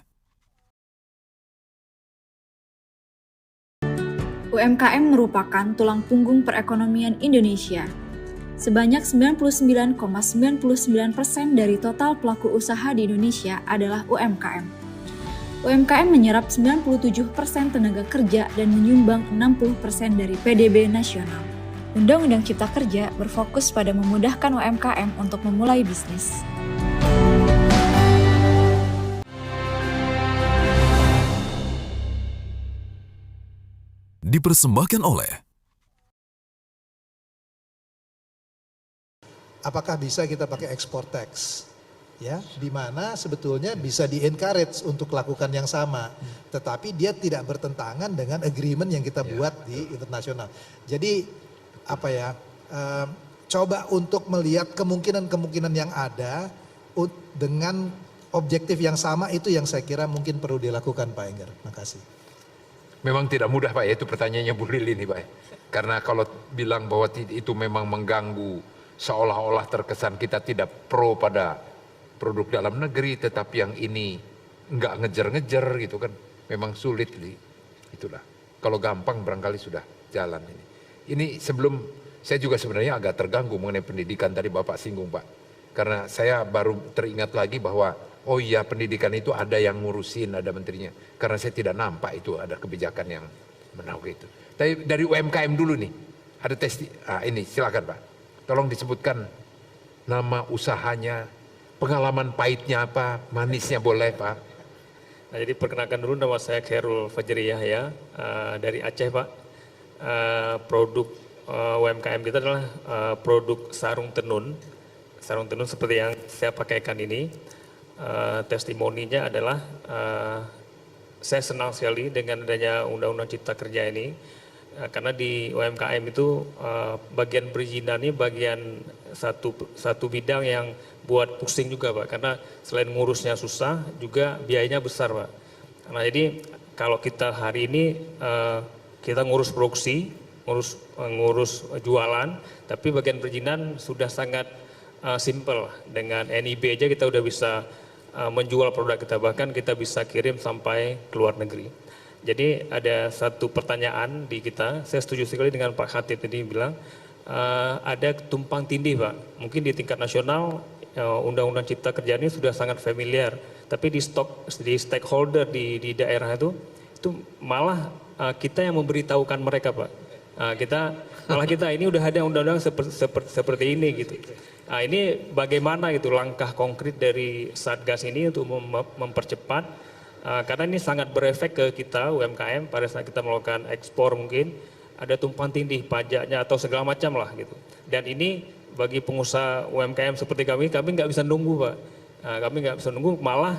UMKM merupakan tulang punggung perekonomian Indonesia. Sebanyak 99,99% dari total pelaku usaha di Indonesia adalah UMKM. UMKM menyerap 97% tenaga kerja dan menyumbang 60% dari PDB nasional. Undang-Undang Cipta Kerja berfokus pada memudahkan UMKM untuk memulai bisnis. Dipersembahkan oleh apakah bisa kita pakai export tax? Ya, di mana sebetulnya bisa di-encourage untuk lakukan yang sama, tetapi dia tidak bertentangan dengan agreement yang kita buat di internasional. Jadi apa ya? Coba untuk melihat kemungkinan-kemungkinan yang ada dengan objektif yang sama, itu yang saya kira mungkin perlu dilakukan, Pak Enggar. Makasih. Memang tidak mudah Pak ya, itu pertanyaannya Bu Lili nih Pak. Karena kalau bilang bahwa itu memang mengganggu, seolah-olah terkesan kita tidak pro pada produk dalam negeri, tetapi yang ini nggak ngejar-ngejar gitu kan, memang sulit. Itulah, kalau gampang barangkali sudah jalan ini. Ini sebelum, saya juga sebenarnya agak terganggu mengenai pendidikan, tadi Bapak singgung Pak. Karena saya baru teringat lagi bahwa, oh iya pendidikan itu ada yang ngurusin, ada menterinya. Karena saya tidak nampak itu ada kebijakan yang menaungi itu. Tapi dari UMKM dulu nih, ada ini silakan Pak. Tolong disebutkan nama usahanya, pengalaman pahitnya apa, manisnya boleh Pak. Nah, jadi perkenalkan dulu, nama saya Khairul Fajriyah ya, dari Aceh Pak. Produk UMKM kita adalah produk sarung tenun. Sarung tenun seperti yang saya pakaikan ini. Testimoninya adalah saya senang sekali dengan adanya Undang-Undang Cipta Kerja ini. Karena di UMKM itu bagian perizinan ini bagian satu bidang yang buat pusing juga Pak, karena selain ngurusnya susah juga biayanya besar Pak. Nah jadi kalau kita hari ini kita ngurus produksi, ngurus jualan, tapi bagian perizinan sudah sangat simple. Dengan NIB aja kita udah bisa menjual produk kita, bahkan kita bisa kirim sampai ke luar negeri. Jadi ada satu pertanyaan di kita, saya setuju sekali dengan Pak Khatib tadi bilang, ada tumpang tindih Pak, mungkin di tingkat nasional Undang-Undang Cipta Kerja ini sudah sangat familiar, tapi di stakeholder di daerah itu malah kita yang memberitahukan mereka Pak. Kita ini udah ada undang-undang seperti ini gitu. Nah, ini bagaimana itu langkah konkret dari Satgas ini untuk mempercepat, karena ini sangat berefek ke kita UMKM pada saat kita melakukan ekspor, mungkin ada tumpang tindih pajaknya atau segala macam lah gitu. Dan ini bagi pengusaha UMKM seperti kami nggak bisa nunggu Pak. Nah, kami nggak bisa nunggu, malah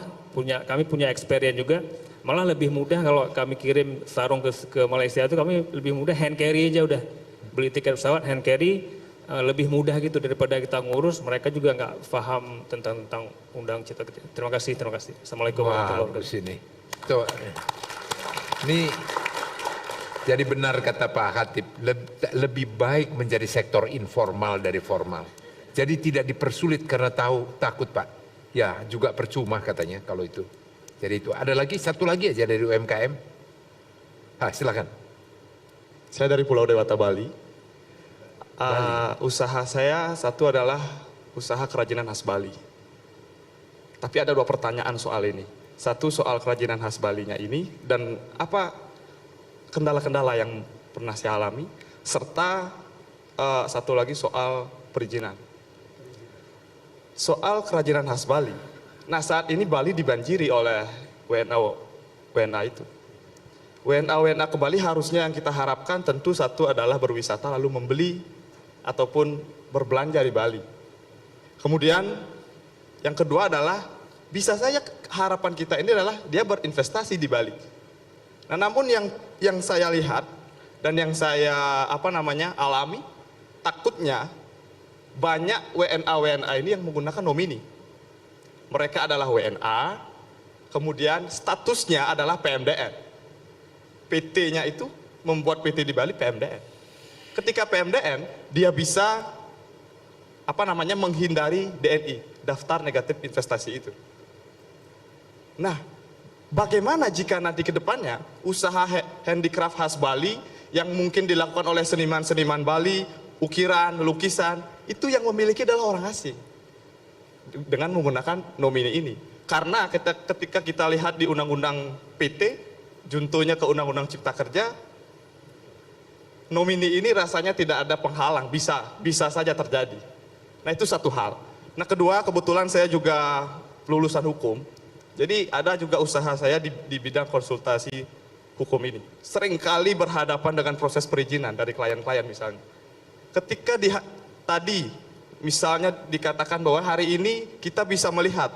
kami punya experience juga, malah lebih mudah kalau kami kirim sarung ke Malaysia itu kami lebih mudah hand carry aja udah. Beli tiket pesawat hand carry lebih mudah gitu daripada kita ngurus, mereka juga nggak paham tentang Undang Cipta Kerja. Terima kasih. Assalamualaikum warahmatullahi wabarakatuh. Ini jadi benar kata Pak Khatib, lebih baik menjadi sektor informal dari formal. Jadi tidak dipersulit karena takut Pak. Ya juga percuma katanya kalau itu. Jadi itu ada lagi satu lagi aja dari UMKM. Silakan. Saya dari Pulau Dewata, Bali. Usaha saya satu adalah usaha kerajinan khas Bali. Tapi ada dua pertanyaan soal ini. Satu soal kerajinan khas Balinya ini dan apa kendala-kendala yang pernah saya alami, serta satu lagi soal perizinan. Soal kerajinan khas Bali. Nah saat ini Bali dibanjiri oleh WNA itu. WNA ke Bali harusnya yang kita harapkan tentu satu adalah berwisata lalu membeli ataupun berbelanja di Bali. Kemudian yang kedua adalah bisa saja harapan kita ini adalah dia berinvestasi di Bali. Nah, namun yang saya lihat dan yang saya alami, takutnya banyak WNA ini yang menggunakan nomini. Mereka adalah WNA, kemudian statusnya adalah PMDN. PT-nya itu membuat PT di Bali PMDN. Ketika PMDN, dia bisa menghindari DNI, daftar negatif investasi itu. Nah, bagaimana jika nanti ke depannya usaha handicraft khas Bali yang mungkin dilakukan oleh seniman-seniman Bali, ukiran, lukisan, itu yang memiliki adalah orang asing dengan menggunakan nomini ini. Karena ketika kita lihat di Undang-Undang PT, juntonya ke Undang-Undang Cipta Kerja, nomini ini rasanya tidak ada penghalang, bisa saja terjadi. Nah itu satu hal. Nah kedua, kebetulan saya juga lulusan hukum, jadi ada juga usaha saya di bidang konsultasi hukum ini. Seringkali berhadapan dengan proses perizinan dari klien-klien misalnya. Ketika tadi misalnya dikatakan bahwa hari ini kita bisa melihat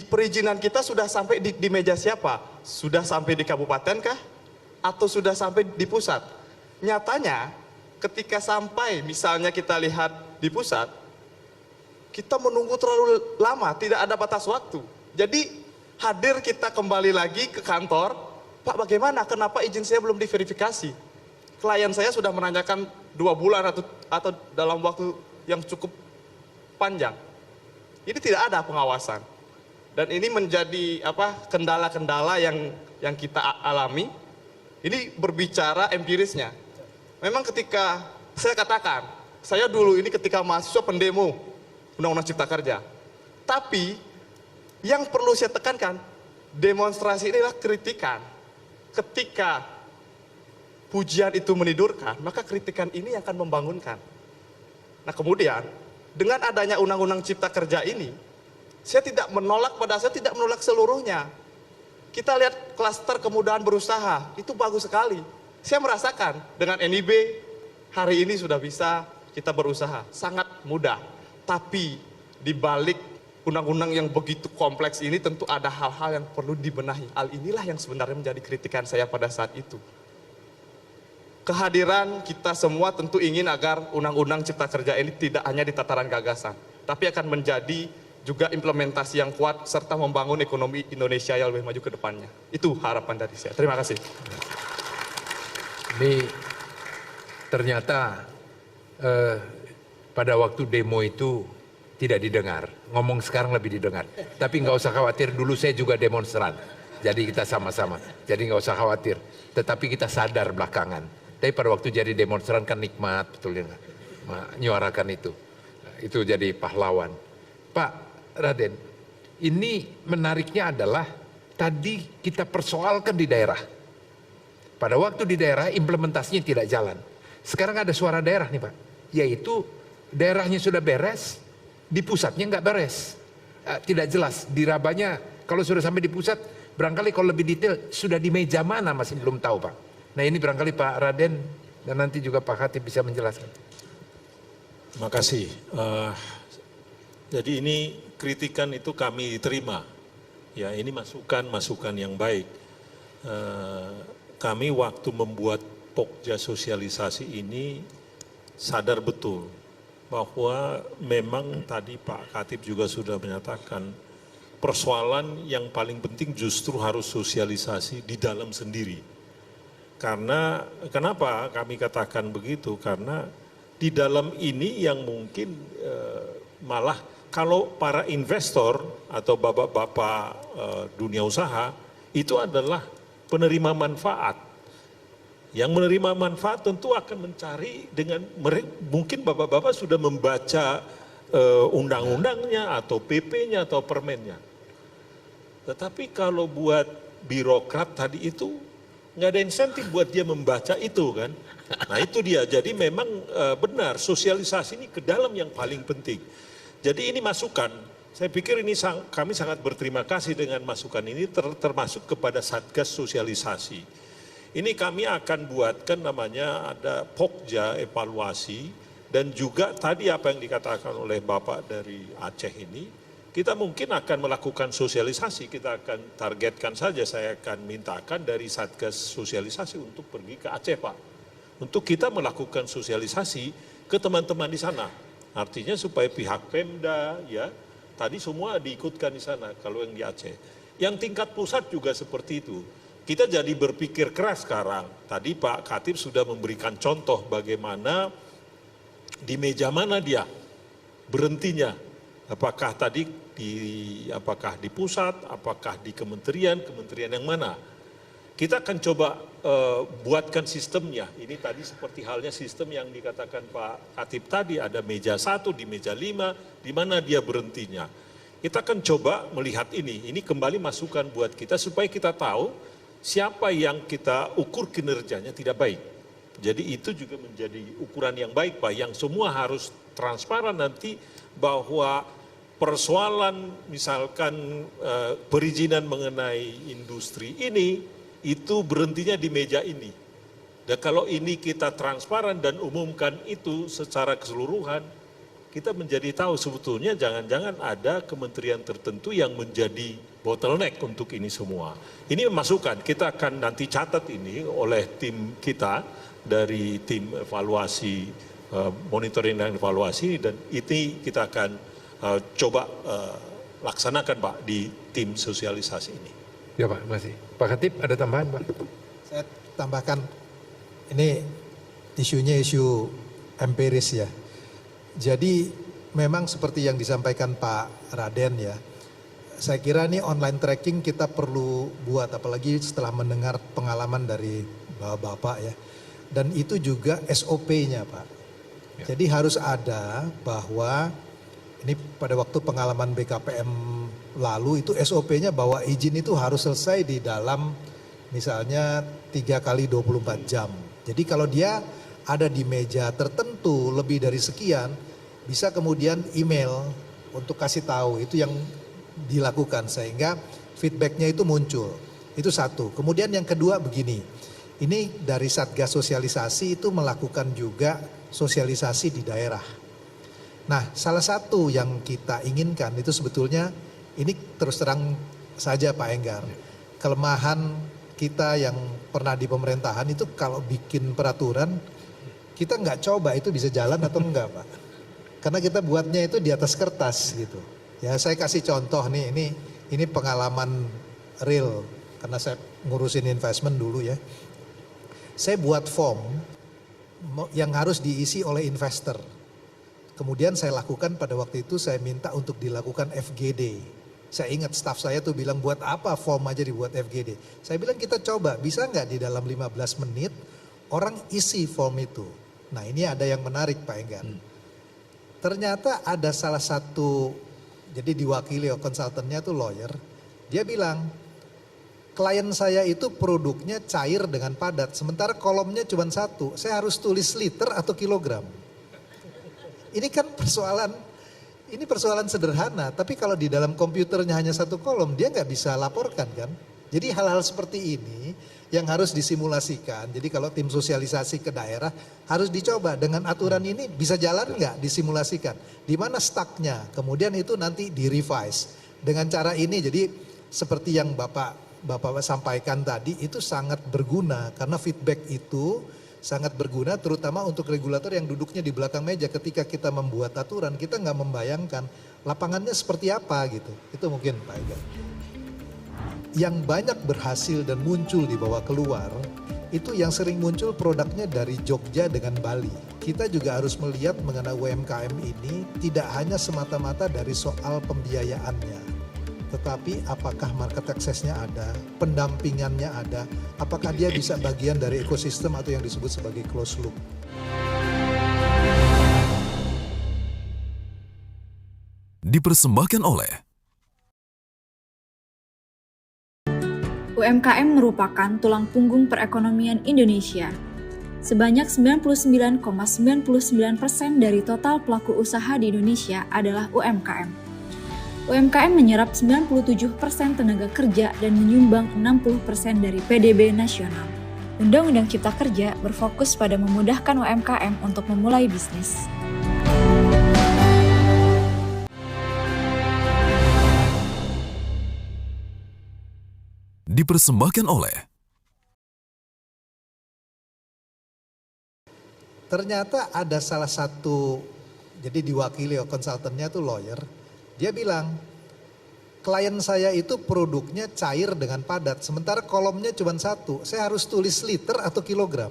perizinan kita sudah sampai di meja siapa? Sudah sampai di kabupaten kah? Atau sudah sampai di pusat? Nyatanya ketika sampai misalnya kita lihat di pusat, kita menunggu terlalu lama, tidak ada batas waktu. Jadi hadir kita kembali lagi ke kantor, Pak bagaimana, kenapa izin saya belum diverifikasi? Klien saya sudah menanyakan 2 bulan atau dalam waktu yang cukup panjang. Ini tidak ada pengawasan. Dan ini menjadi kendala-kendala yang kita alami. Ini berbicara empirisnya. Memang ketika saya katakan, saya dulu ini ketika mahasiswa pendemo Undang-Undang Cipta Kerja. Tapi yang perlu saya tekankan, demonstrasi ini adalah kritikan. Ketika pujian itu menidurkan, maka kritikan ini yang akan membangunkan. Nah kemudian, dengan adanya Undang-Undang Cipta Kerja ini, saya tidak menolak, pada saya tidak menolak seluruhnya. Kita lihat klaster kemudahan berusaha, itu bagus sekali. Saya merasakan dengan NIB, hari ini sudah bisa kita berusaha, sangat mudah. Tapi di balik undang-undang yang begitu kompleks ini tentu ada hal-hal yang perlu dibenahi. Hal inilah yang sebenarnya menjadi kritikan saya pada saat itu. Kehadiran kita semua tentu ingin agar Undang-Undang Cipta Kerja ini tidak hanya di tataran gagasan, tapi akan menjadi juga implementasi yang kuat serta membangun ekonomi Indonesia yang lebih maju ke depannya. Itu harapan dari saya. Terima kasih. Ini ternyata pada waktu demo itu tidak didengar. Ngomong sekarang lebih didengar. Tapi nggak usah khawatir, dulu saya juga demonstran. Jadi kita sama-sama. Jadi nggak usah khawatir. Tetapi kita sadar belakangan. Tapi pada waktu jadi demonstran kan nikmat, betul ya, menyuarakan itu. Itu jadi pahlawan. Pak Raden, ini menariknya adalah tadi kita persoalkan di daerah. Pada waktu di daerah implementasinya tidak jalan. Sekarang ada suara daerah nih Pak, yaitu daerahnya sudah beres, di pusatnya nggak beres. Tidak jelas, dirabanya kalau sudah sampai di pusat, barangkali kalau lebih detail sudah di meja mana masih belum tahu Pak. Nah ini barangkali Pak Raden dan nanti juga Pak Khatib bisa menjelaskan. Terima kasih. Jadi ini kritikan itu kami terima, ya ini masukan yang baik. Kami waktu membuat Pokja sosialisasi ini sadar betul bahwa memang tadi Pak Khatib juga sudah menyatakan persoalan yang paling penting justru harus sosialisasi di dalam sendiri. Karena kenapa kami katakan begitu? Karena di dalam ini yang mungkin malah kalau para investor atau bapak-bapak dunia usaha itu adalah penerima manfaat. Yang menerima manfaat tentu akan mencari dengan, mungkin bapak-bapak sudah membaca undang-undangnya atau PP-nya atau permennya. Tetapi kalau buat birokrat tadi itu nggak ada insentif buat dia membaca itu kan. Nah itu dia, jadi memang benar sosialisasi ini ke dalam yang paling penting. Jadi ini masukan, saya pikir ini kami sangat berterima kasih dengan masukan ini termasuk kepada Satgas Sosialisasi. Ini kami akan buatkan namanya ada Pokja evaluasi dan juga tadi apa yang dikatakan oleh Bapak dari Aceh ini, kita mungkin akan melakukan sosialisasi, kita akan targetkan saja, saya akan mintakan dari Satgas Sosialisasi untuk pergi ke Aceh Pak. Untuk kita melakukan sosialisasi ke teman-teman di sana. Artinya supaya pihak Pemda ya tadi semua diikutkan di sana kalau yang di Aceh. Yang tingkat pusat juga seperti itu. Kita jadi berpikir keras sekarang. Tadi Pak Khatib sudah memberikan contoh bagaimana di meja mana dia berhentinya. Apakah tadi apakah di pusat, apakah di kementerian yang mana. Kita akan coba buatkan sistemnya. Ini tadi seperti halnya sistem yang dikatakan Pak Khatib tadi, ada meja 1 di meja 5, di mana dia berhentinya. Kita akan coba melihat ini kembali masukan buat kita supaya kita tahu siapa yang kita ukur kinerjanya tidak baik. Jadi itu juga menjadi ukuran yang baik Pak, yang semua harus transparan nanti bahwa persoalan misalkan perizinan mengenai industri ini itu berhentinya di meja ini. Dan kalau ini kita transparan dan umumkan itu secara keseluruhan, kita menjadi tahu sebetulnya jangan-jangan ada kementerian tertentu yang menjadi bottleneck untuk ini semua. Ini masukan, kita akan nanti catat ini oleh tim kita dari tim evaluasi, monitoring dan evaluasi, dan ini kita akan coba laksanakan Pak di tim sosialisasi ini. Ya Pak, masih. Pak Khatib ada tambahan Pak? Saya tambahkan, ini isunya isu empiris ya. Jadi memang seperti yang disampaikan Pak Raden ya, saya kira ini online tracking kita perlu buat, apalagi setelah mendengar pengalaman dari Bapak ya. Dan itu juga SOP-nya Pak. Jadi harus ada bahwa ini pada waktu pengalaman BKPM lalu itu SOP-nya bahwa izin itu harus selesai di dalam misalnya 3 kali 24 jam. Jadi kalau dia ada di meja tertentu lebih dari sekian, bisa kemudian email untuk kasih tahu itu yang dilakukan sehingga feedbacknya itu muncul. Itu satu. Kemudian yang kedua begini, ini dari Satgas Sosialisasi itu melakukan juga sosialisasi di daerah. Nah salah satu yang kita inginkan itu sebetulnya ini terus terang saja Pak Enggar, kelemahan kita yang pernah di pemerintahan itu kalau bikin peraturan kita nggak coba itu bisa jalan atau enggak Pak. Karena kita buatnya itu di atas kertas gitu. Ya saya kasih contoh nih, ini pengalaman real karena saya ngurusin investment dulu ya. Saya buat form yang harus diisi oleh investor. Kemudian saya lakukan pada waktu itu saya minta untuk dilakukan FGD. Saya ingat staf saya tuh bilang buat apa form aja dibuat FGD. Saya bilang kita coba bisa nggak di dalam 15 menit orang isi form itu. Nah ini ada yang menarik Pak Enggar. Ternyata ada salah satu, jadi diwakili konsultannya tuh lawyer, dia bilang klien saya itu produknya cair dengan padat, sementara kolomnya cuma satu, saya harus tulis liter atau kilogram. Ini kan persoalan sederhana, tapi kalau di dalam komputernya hanya satu kolom, dia nggak bisa laporkan kan. Jadi hal-hal seperti ini yang harus disimulasikan. Jadi kalau tim sosialisasi ke daerah harus dicoba dengan aturan ini bisa jalan nggak disimulasikan. Di mana stucknya, kemudian itu nanti di-revise. Dengan cara ini jadi seperti yang Bapak sampaikan tadi itu sangat berguna karena feedback itu sangat berguna terutama untuk regulator yang duduknya di belakang meja ketika kita membuat aturan kita nggak membayangkan lapangannya seperti apa gitu. Itu mungkin Pak Enggar. Yang banyak berhasil dan muncul dibawa keluar, itu yang sering muncul produknya dari Jogja dengan Bali. Kita juga harus melihat mengenai UMKM ini tidak hanya semata-mata dari soal pembiayaannya. Tetapi apakah market access-nya ada, pendampingannya ada, apakah dia bisa bagian dari ekosistem atau yang disebut sebagai closed loop. Dipersembahkan oleh UMKM merupakan tulang punggung perekonomian Indonesia. Sebanyak 99,99% dari total pelaku usaha di Indonesia adalah UMKM. UMKM menyerap 97% tenaga kerja dan menyumbang 60% dari PDB nasional. Undang-Undang Cipta Kerja berfokus pada memudahkan UMKM untuk memulai bisnis. dipersembahkan oleh ternyata ada salah satu, jadi diwakili konsultannya tuh lawyer, dia bilang klien saya itu produknya cair dengan padat, sementara kolomnya cuma satu, saya harus tulis liter atau kilogram.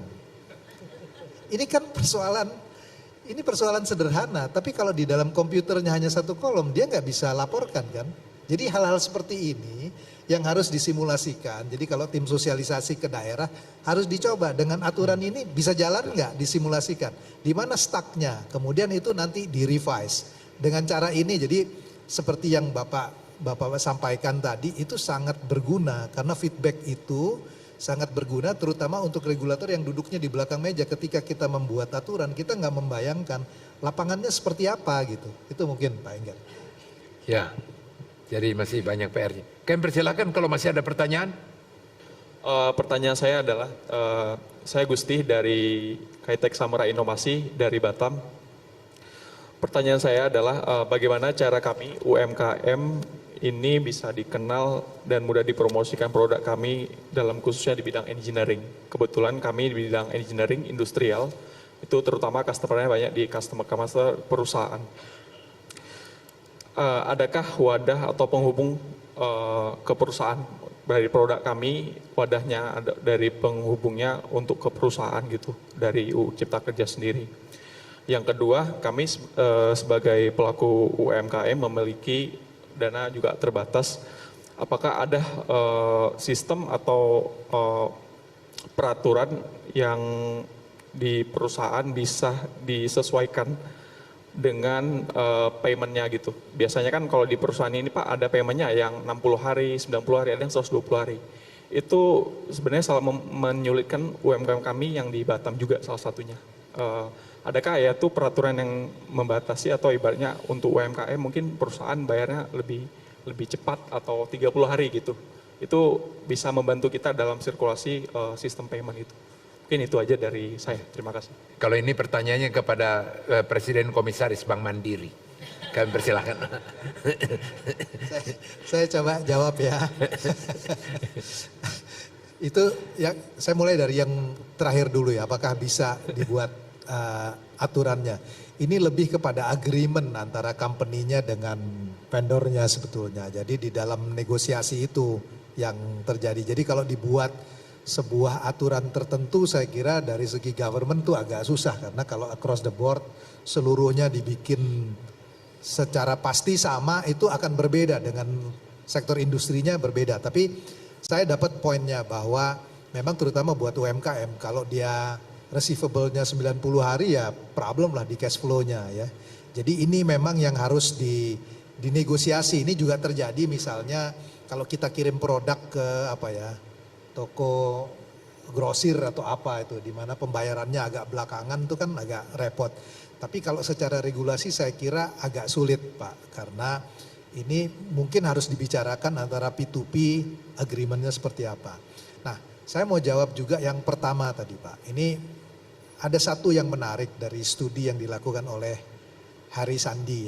Ini kan persoalan sederhana, tapi kalau di dalam komputernya hanya satu kolom, dia nggak bisa laporkan kan. Jadi hal-hal seperti ini yang harus disimulasikan. Jadi kalau tim sosialisasi ke daerah harus dicoba dengan aturan ini bisa jalan nggak disimulasikan. Di mana stucknya, kemudian itu nanti di-revise. Dengan cara ini jadi seperti yang Bapak sampaikan tadi itu sangat berguna karena feedback itu sangat berguna terutama untuk regulator yang duduknya di belakang meja ketika kita membuat aturan kita nggak membayangkan lapangannya seperti apa gitu. Itu mungkin Pak Enggar. Ya, jadi masih banyak PR-nya. Kami persilakan kalau masih ada pertanyaan. Pertanyaan saya adalah, saya Gusti dari Kaitek Samurai Inovasi dari Batam. Pertanyaan saya adalah bagaimana cara kami UMKM ini bisa dikenal dan mudah dipromosikan produk kami dalam khususnya di bidang engineering. Kebetulan kami di bidang engineering industrial, itu terutama customer-nya banyak di customer perusahaan. Adakah wadah atau penghubung ke perusahaan dari produk kami, wadahnya ada dari penghubungnya untuk ke perusahaan gitu, dari UU Cipta Kerja sendiri. Yang kedua, kami sebagai pelaku UMKM memiliki dana juga terbatas. Apakah ada sistem atau peraturan yang di perusahaan bisa disesuaikan dengan paymentnya gitu. Biasanya kan kalau di perusahaan ini Pak ada paymentnya yang 60 hari, 90 hari, ada yang 120 hari. Itu sebenarnya salah menyulitkan UMKM kami yang di Batam juga salah satunya. Adakah ya itu peraturan yang membatasi atau ibaratnya untuk UMKM mungkin perusahaan bayarnya lebih cepat atau 30 hari gitu. Itu bisa membantu kita dalam sirkulasi sistem payment itu. Mungkin itu aja dari saya. Terima kasih. Kalau ini pertanyaannya kepada Presiden Komisaris Bank Mandiri. Kami persilakan. Saya coba jawab ya. Itu ya, saya mulai dari yang terakhir dulu ya. Apakah bisa dibuat aturannya? Ini lebih kepada agreement antara company-nya dengan vendornya sebetulnya. Jadi di dalam negosiasi itu yang terjadi. Jadi kalau dibuat sebuah aturan tertentu saya kira dari segi government tuh agak susah. Karena kalau across the board seluruhnya dibikin secara pasti sama itu akan berbeda dengan sektor industrinya berbeda. Tapi saya dapat poinnya bahwa memang terutama buat UMKM kalau dia receivable-nya 90 hari ya problem lah di cash flow-nya ya. Jadi ini memang yang harus dinegosiasi. Ini juga terjadi misalnya kalau kita kirim produk ke toko grosir atau apa itu di mana pembayarannya agak belakangan itu kan agak repot. Tapi kalau secara regulasi saya kira agak sulit Pak karena ini mungkin harus dibicarakan antara P2P agreement-nya seperti apa. Nah, saya mau jawab juga yang pertama tadi Pak. Ini ada satu yang menarik dari studi yang dilakukan oleh Henry Sandi,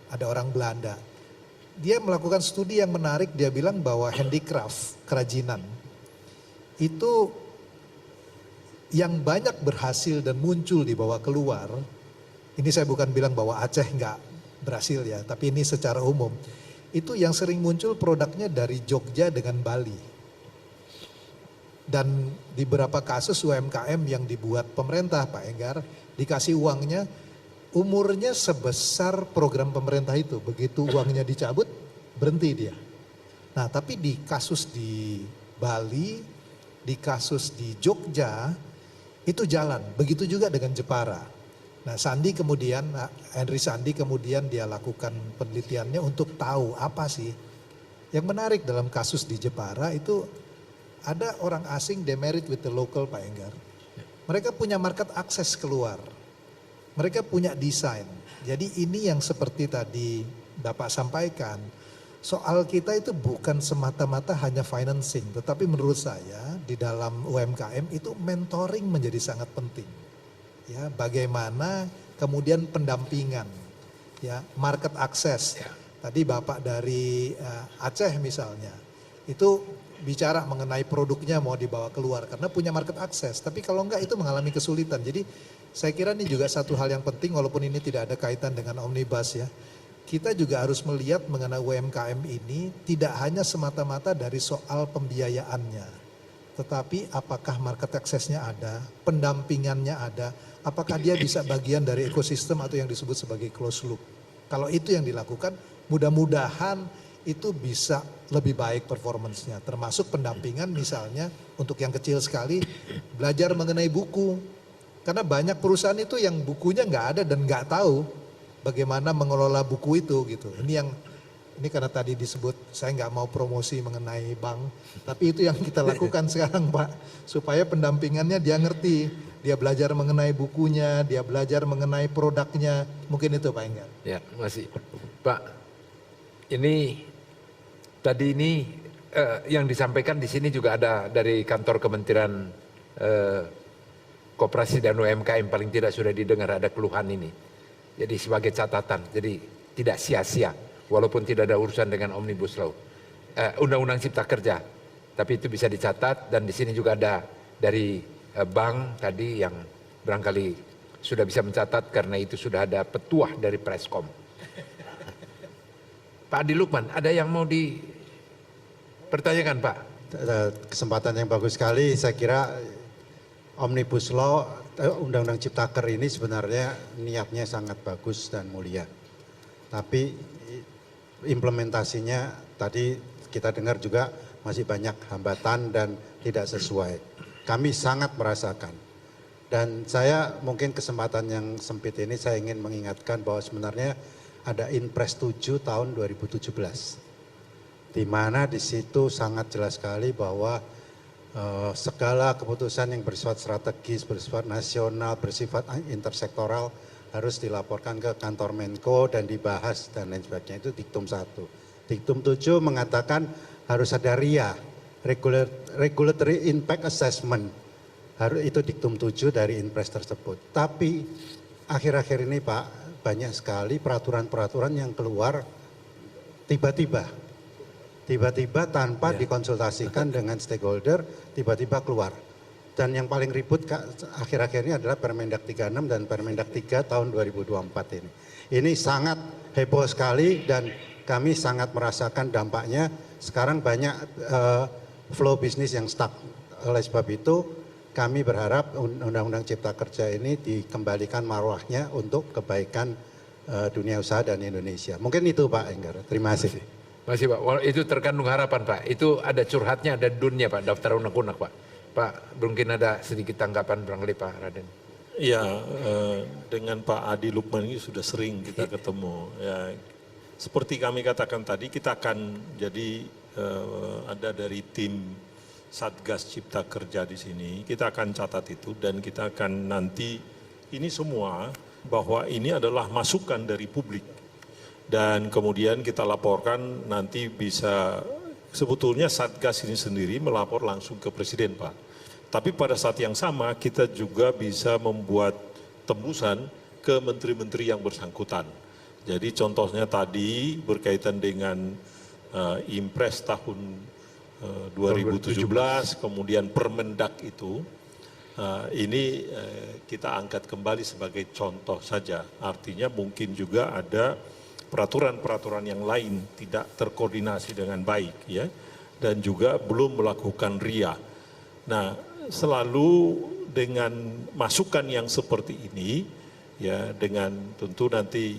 ada orang Belanda. Dia melakukan studi yang menarik, dia bilang bahwa handicraft, kerajinan, itu yang banyak berhasil dan muncul dibawa keluar. Ini saya bukan bilang bahwa Aceh nggak berhasil ya, tapi ini secara umum. Itu yang sering muncul produknya dari Jogja dengan Bali. Dan di beberapa kasus UMKM yang dibuat pemerintah Pak Enggar, dikasih uangnya, umurnya sebesar program pemerintah itu. Begitu uangnya dicabut, berhenti dia. Nah tapi di kasus di Bali, di kasus di Jogja, itu jalan. Begitu juga dengan Jepara. Nah Henry Sandi kemudian dia lakukan penelitiannya untuk tahu apa sih. Yang menarik dalam kasus di Jepara itu ada orang asing demerit with the local Pak Enggar. Mereka punya market access keluar. Mereka punya desain. Jadi ini yang seperti tadi Bapak sampaikan. Soal kita itu bukan semata-mata hanya financing. Tetapi menurut saya di dalam UMKM itu mentoring menjadi sangat penting. Ya, bagaimana kemudian pendampingan. Ya, market access. Tadi Bapak dari Aceh misalnya. Itu bicara mengenai produknya mau dibawa keluar karena punya market access. Tapi kalau enggak itu mengalami kesulitan. Jadi saya kira ini juga satu hal yang penting walaupun ini tidak ada kaitan dengan omnibus ya. Kita juga harus melihat mengenai UMKM ini tidak hanya semata-mata dari soal pembiayaannya. Tetapi apakah market access-nya ada, pendampingannya ada, apakah dia bisa bagian dari ekosistem atau yang disebut sebagai closed loop. Kalau itu yang dilakukan mudah-mudahan itu bisa lebih baik performance-nya. Termasuk pendampingan misalnya untuk yang kecil sekali belajar mengenai buku. Karena banyak perusahaan itu yang bukunya nggak ada dan nggak tahu bagaimana mengelola buku itu gitu. Ini karena tadi disebut, saya nggak mau promosi mengenai bank, tapi itu yang kita lakukan sekarang Pak, supaya pendampingannya dia ngerti, dia belajar mengenai bukunya, dia belajar mengenai produknya, mungkin itu Pak Enggar. Ya, masih Pak. Ini tadi yang disampaikan di sini juga ada dari kantor Kementerian Koperasi dan UMKM, paling tidak sudah didengar ada keluhan ini. Jadi sebagai catatan, jadi tidak sia-sia. Walaupun tidak ada urusan dengan Omnibus Law, Undang-Undang Cipta Kerja, tapi itu bisa dicatat. Dan di sini juga ada dari bank tadi yang barangkali sudah bisa mencatat karena itu sudah ada petuah dari Preskom. Pak Adi Lukman, ada yang mau dipertanyakan Pak? Kesempatan yang bagus sekali. Saya kira Omnibus Law, Undang-Undang Ciptaker ini sebenarnya niatnya sangat bagus dan mulia. Tapi implementasinya tadi kita dengar juga masih banyak hambatan dan tidak sesuai. Kami sangat merasakan. Dan saya mungkin kesempatan yang sempit ini saya ingin mengingatkan bahwa sebenarnya ada Inpres 7 tahun 2017. Di mana di situ sangat jelas sekali bahwa segala keputusan yang bersifat strategis, bersifat nasional, bersifat intersektoral harus dilaporkan ke kantor Menko dan dibahas dan lain sebagainya. Itu diktum 1. Diktum 7 mengatakan harus ada RIA, Regulatory Impact Assessment. Itu diktum 7 dari Inpres tersebut. Tapi akhir-akhir ini Pak, banyak sekali peraturan-peraturan yang keluar tiba-tiba tanpa dikonsultasikan dengan stakeholder, tiba-tiba keluar. Dan yang paling ribut akhir-akhir ini adalah Permendak 36 dan Permendak 3 tahun 2024 ini. Ini sangat heboh sekali dan kami sangat merasakan dampaknya. Sekarang banyak flow bisnis yang stuck. Oleh sebab itu kami berharap Undang-Undang Cipta Kerja ini dikembalikan marwahnya untuk kebaikan dunia usaha dan Indonesia. Mungkin itu Pak Enggar. Terima kasih. Masih Pak, itu terkandung harapan Pak. Itu ada curhatnya, ada dunnya Pak, daftar unek-unek Pak. Pak, mungkin ada sedikit tanggapan barangkali Pak Raden. Ya, dengan Pak Adi Lukman ini sudah sering kita ketemu. Ya, seperti kami katakan tadi, kita akan jadi ada dari tim Satgas Cipta Kerja di sini. Kita akan catat itu dan kita akan nanti ini semua bahwa ini adalah masukan dari publik. Dan kemudian kita laporkan nanti bisa, sebetulnya Satgas ini sendiri melapor langsung ke Presiden Pak. Tapi pada saat yang sama kita juga bisa membuat tembusan ke menteri-menteri yang bersangkutan. Jadi contohnya tadi berkaitan dengan Impres tahun 2017, kemudian Permendak itu, ini kita angkat kembali sebagai contoh saja. Artinya mungkin juga ada peraturan-peraturan yang lain tidak terkoordinasi dengan baik ya, dan juga belum melakukan RIA. Nah, selalu dengan masukan yang seperti ini ya, dengan tentu nanti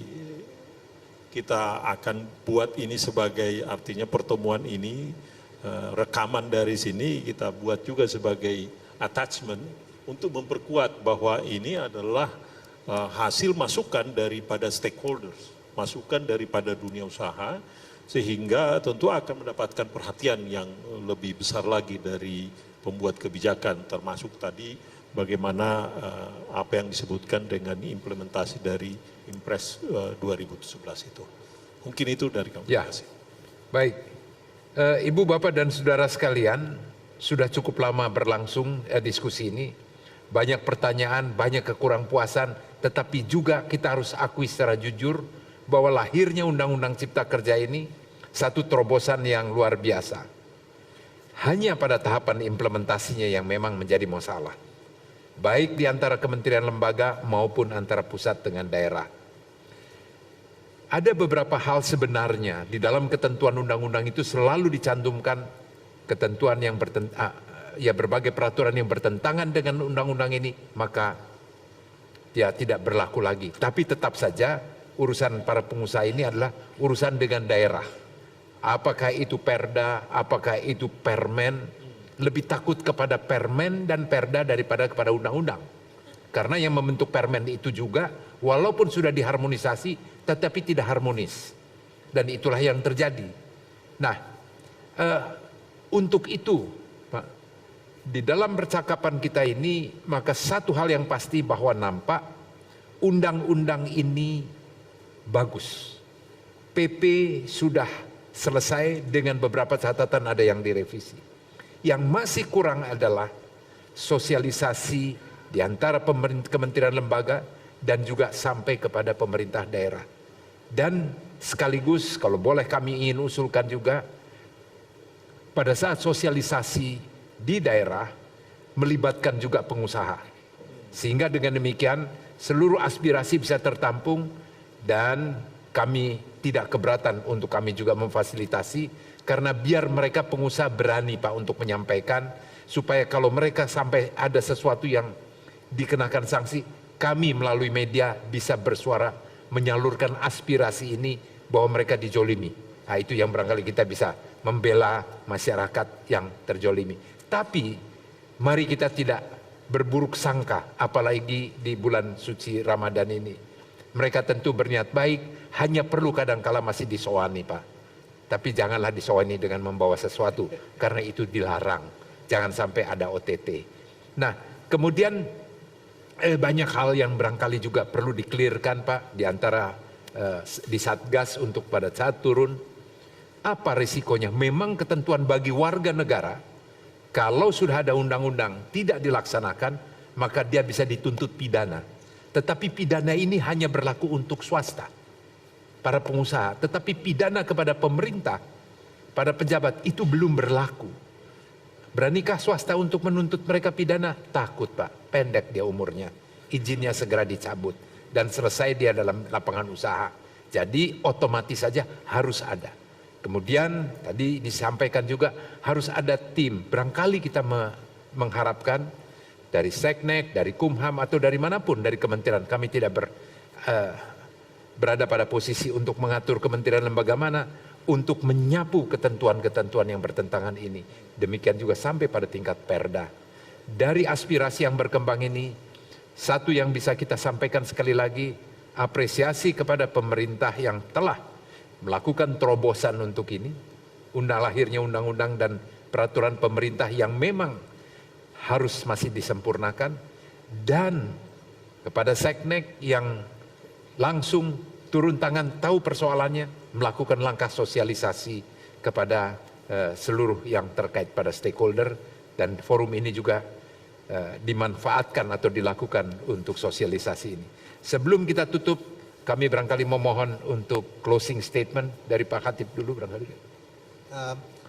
kita akan buat ini sebagai artinya pertemuan ini rekaman dari sini kita buat juga sebagai attachment untuk memperkuat bahwa ini adalah hasil masukan daripada stakeholders, masukan daripada dunia usaha, sehingga tentu akan mendapatkan perhatian yang lebih besar lagi dari pembuat kebijakan, termasuk tadi bagaimana apa yang disebutkan dengan implementasi dari Impres 2017 itu. Mungkin itu dari kami. Ya, baik. Ibu, Bapak, dan saudara sekalian, sudah cukup lama berlangsung diskusi ini. Banyak pertanyaan, banyak kekurangpuasan, tetapi juga kita harus akui secara jujur bahwa lahirnya Undang-Undang Cipta Kerja ini satu terobosan yang luar biasa. Hanya pada tahapan implementasinya yang memang menjadi masalah. Baik di antara kementerian lembaga maupun antara pusat dengan daerah. Ada beberapa hal sebenarnya di dalam ketentuan undang-undang itu selalu dicantumkan ketentuan yang berbagai peraturan yang bertentangan dengan undang-undang ini, maka ya tidak berlaku lagi. Tapi tetap saja urusan para pengusaha ini adalah urusan dengan daerah. Apakah itu perda, apakah itu permen, lebih takut kepada permen dan perda daripada kepada undang-undang. Karena yang membentuk permen itu juga, walaupun sudah diharmonisasi, tetapi tidak harmonis. Dan itulah yang terjadi. Nah, untuk itu, Pak, di dalam percakapan kita ini, maka satu hal yang pasti bahwa nampak undang-undang ini bagus. PP sudah selesai dengan beberapa catatan, ada yang direvisi. Yang masih kurang adalah sosialisasi di antara kementerian lembaga dan juga sampai kepada pemerintah daerah. Dan sekaligus kalau boleh kami ingin usulkan juga, pada saat sosialisasi di daerah melibatkan juga pengusaha. Sehingga dengan demikian seluruh aspirasi bisa tertampung dan kami tidak keberatan untuk kami juga memfasilitasi, karena biar mereka pengusaha berani Pak untuk menyampaikan, supaya kalau mereka sampai ada sesuatu yang dikenakan sanksi, kami melalui media bisa bersuara menyalurkan aspirasi ini bahwa mereka dijolimi. Nah, itu yang barangkali kita bisa membela masyarakat yang terjolimi. Tapi mari kita tidak berburuk sangka, apalagi di bulan suci Ramadan ini. Mereka tentu berniat baik, hanya perlu kadangkala masih disowani Pak. Tapi janganlah disowani dengan membawa sesuatu, karena itu dilarang. Jangan sampai ada OTT. Nah, kemudian banyak hal yang barangkali juga perlu di-clearkan Pak, di antara di Satgas untuk pada saat turun. Apa risikonya? Memang ketentuan bagi warga negara, kalau sudah ada undang-undang tidak dilaksanakan, maka dia bisa dituntut pidana. Tetapi pidana ini hanya berlaku untuk swasta, para pengusaha. Tetapi pidana kepada pemerintah, pada pejabat itu belum berlaku. Beranikah swasta untuk menuntut mereka pidana? Takut Pak, pendek dia umurnya. Izinnya segera dicabut dan selesai dia dalam lapangan usaha. Jadi otomatis saja harus ada. Kemudian tadi disampaikan juga harus ada tim. Barangkali kita mengharapkan dari Seknek, dari Kumham atau dari manapun, dari kementerian. Kami tidak berada pada posisi untuk mengatur kementerian lembaga mana untuk menyapu ketentuan-ketentuan yang bertentangan ini. Demikian juga sampai pada tingkat perda. Dari aspirasi yang berkembang ini, satu yang bisa kita sampaikan sekali lagi, apresiasi kepada pemerintah yang telah melakukan terobosan untuk ini. Lahirnya undang-undang dan peraturan pemerintah yang memang harus masih disempurnakan. Dan kepada Seknek yang langsung turun tangan tahu persoalannya, melakukan langkah sosialisasi kepada seluruh yang terkait pada stakeholder, dan forum ini juga dimanfaatkan atau dilakukan untuk sosialisasi ini. Sebelum kita tutup, kami barangkali memohon untuk closing statement dari Pak Khatib dulu barangkali.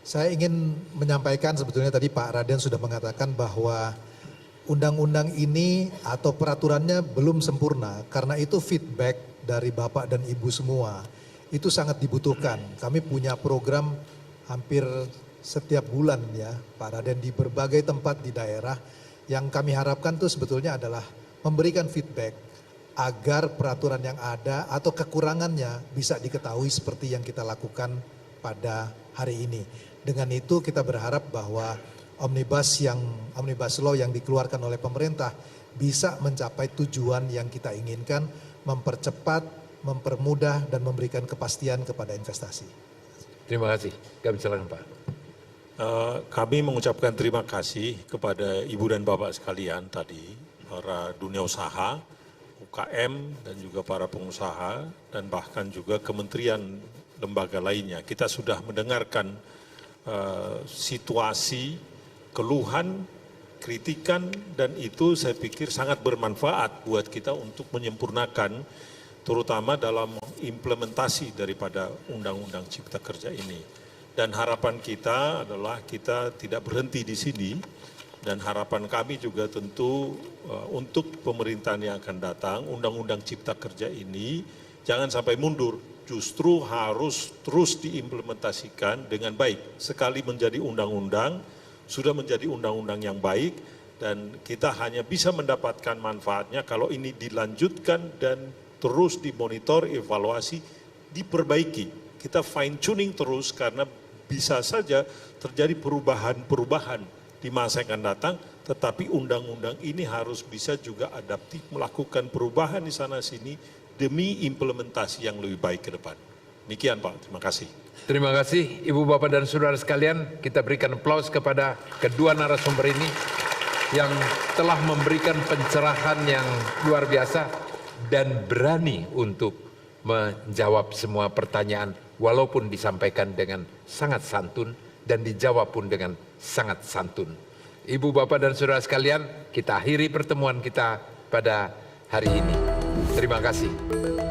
Saya ingin menyampaikan, sebetulnya tadi Pak Raden sudah mengatakan bahwa undang-undang ini atau peraturannya belum sempurna, karena itu feedback dari Bapak dan Ibu semua itu sangat dibutuhkan. Kami punya program hampir setiap bulan ya Pak Raden di berbagai tempat di daerah. Yang kami harapkan itu sebetulnya adalah memberikan feedback agar peraturan yang ada atau kekurangannya bisa diketahui seperti yang kita lakukan pada hari ini. Dengan itu kita berharap bahwa Omnibus Law yang dikeluarkan oleh pemerintah bisa mencapai tujuan yang kita inginkan, mempercepat, mempermudah, dan memberikan kepastian kepada investasi. Terima kasih. Kami silakan Pak. Kami mengucapkan terima kasih kepada Ibu dan Bapak sekalian tadi, para dunia usaha, UKM, dan juga para pengusaha, dan bahkan juga kementerian lembaga lainnya. Kita sudah mendengarkan situasi, keluhan, kritikan, dan itu saya pikir sangat bermanfaat buat kita untuk menyempurnakan, terutama dalam implementasi daripada Undang-Undang Cipta Kerja ini. Dan harapan kita adalah kita tidak berhenti di sini, dan harapan kami juga tentu untuk pemerintahan yang akan datang, Undang-Undang Cipta Kerja ini jangan sampai mundur, justru harus terus diimplementasikan dengan baik. Sekali menjadi undang-undang, sudah menjadi undang-undang yang baik, dan kita hanya bisa mendapatkan manfaatnya kalau ini dilanjutkan dan terus dimonitor, evaluasi, diperbaiki. Kita fine tuning terus, karena bisa saja terjadi perubahan-perubahan di masa yang akan datang, tetapi undang-undang ini harus bisa juga adaptif, melakukan perubahan di sana sini demi implementasi yang lebih baik ke depan. Demikian Pak, terima kasih. Terima kasih Ibu Bapak dan Saudara sekalian. Kita berikan aplaus kepada kedua narasumber ini yang telah memberikan pencerahan yang luar biasa dan berani untuk menjawab semua pertanyaan walaupun disampaikan dengan sangat santun dan dijawab pun dengan sangat santun. Ibu, Bapak, dan Saudara sekalian, kita akhiri pertemuan kita pada hari ini. Terima kasih.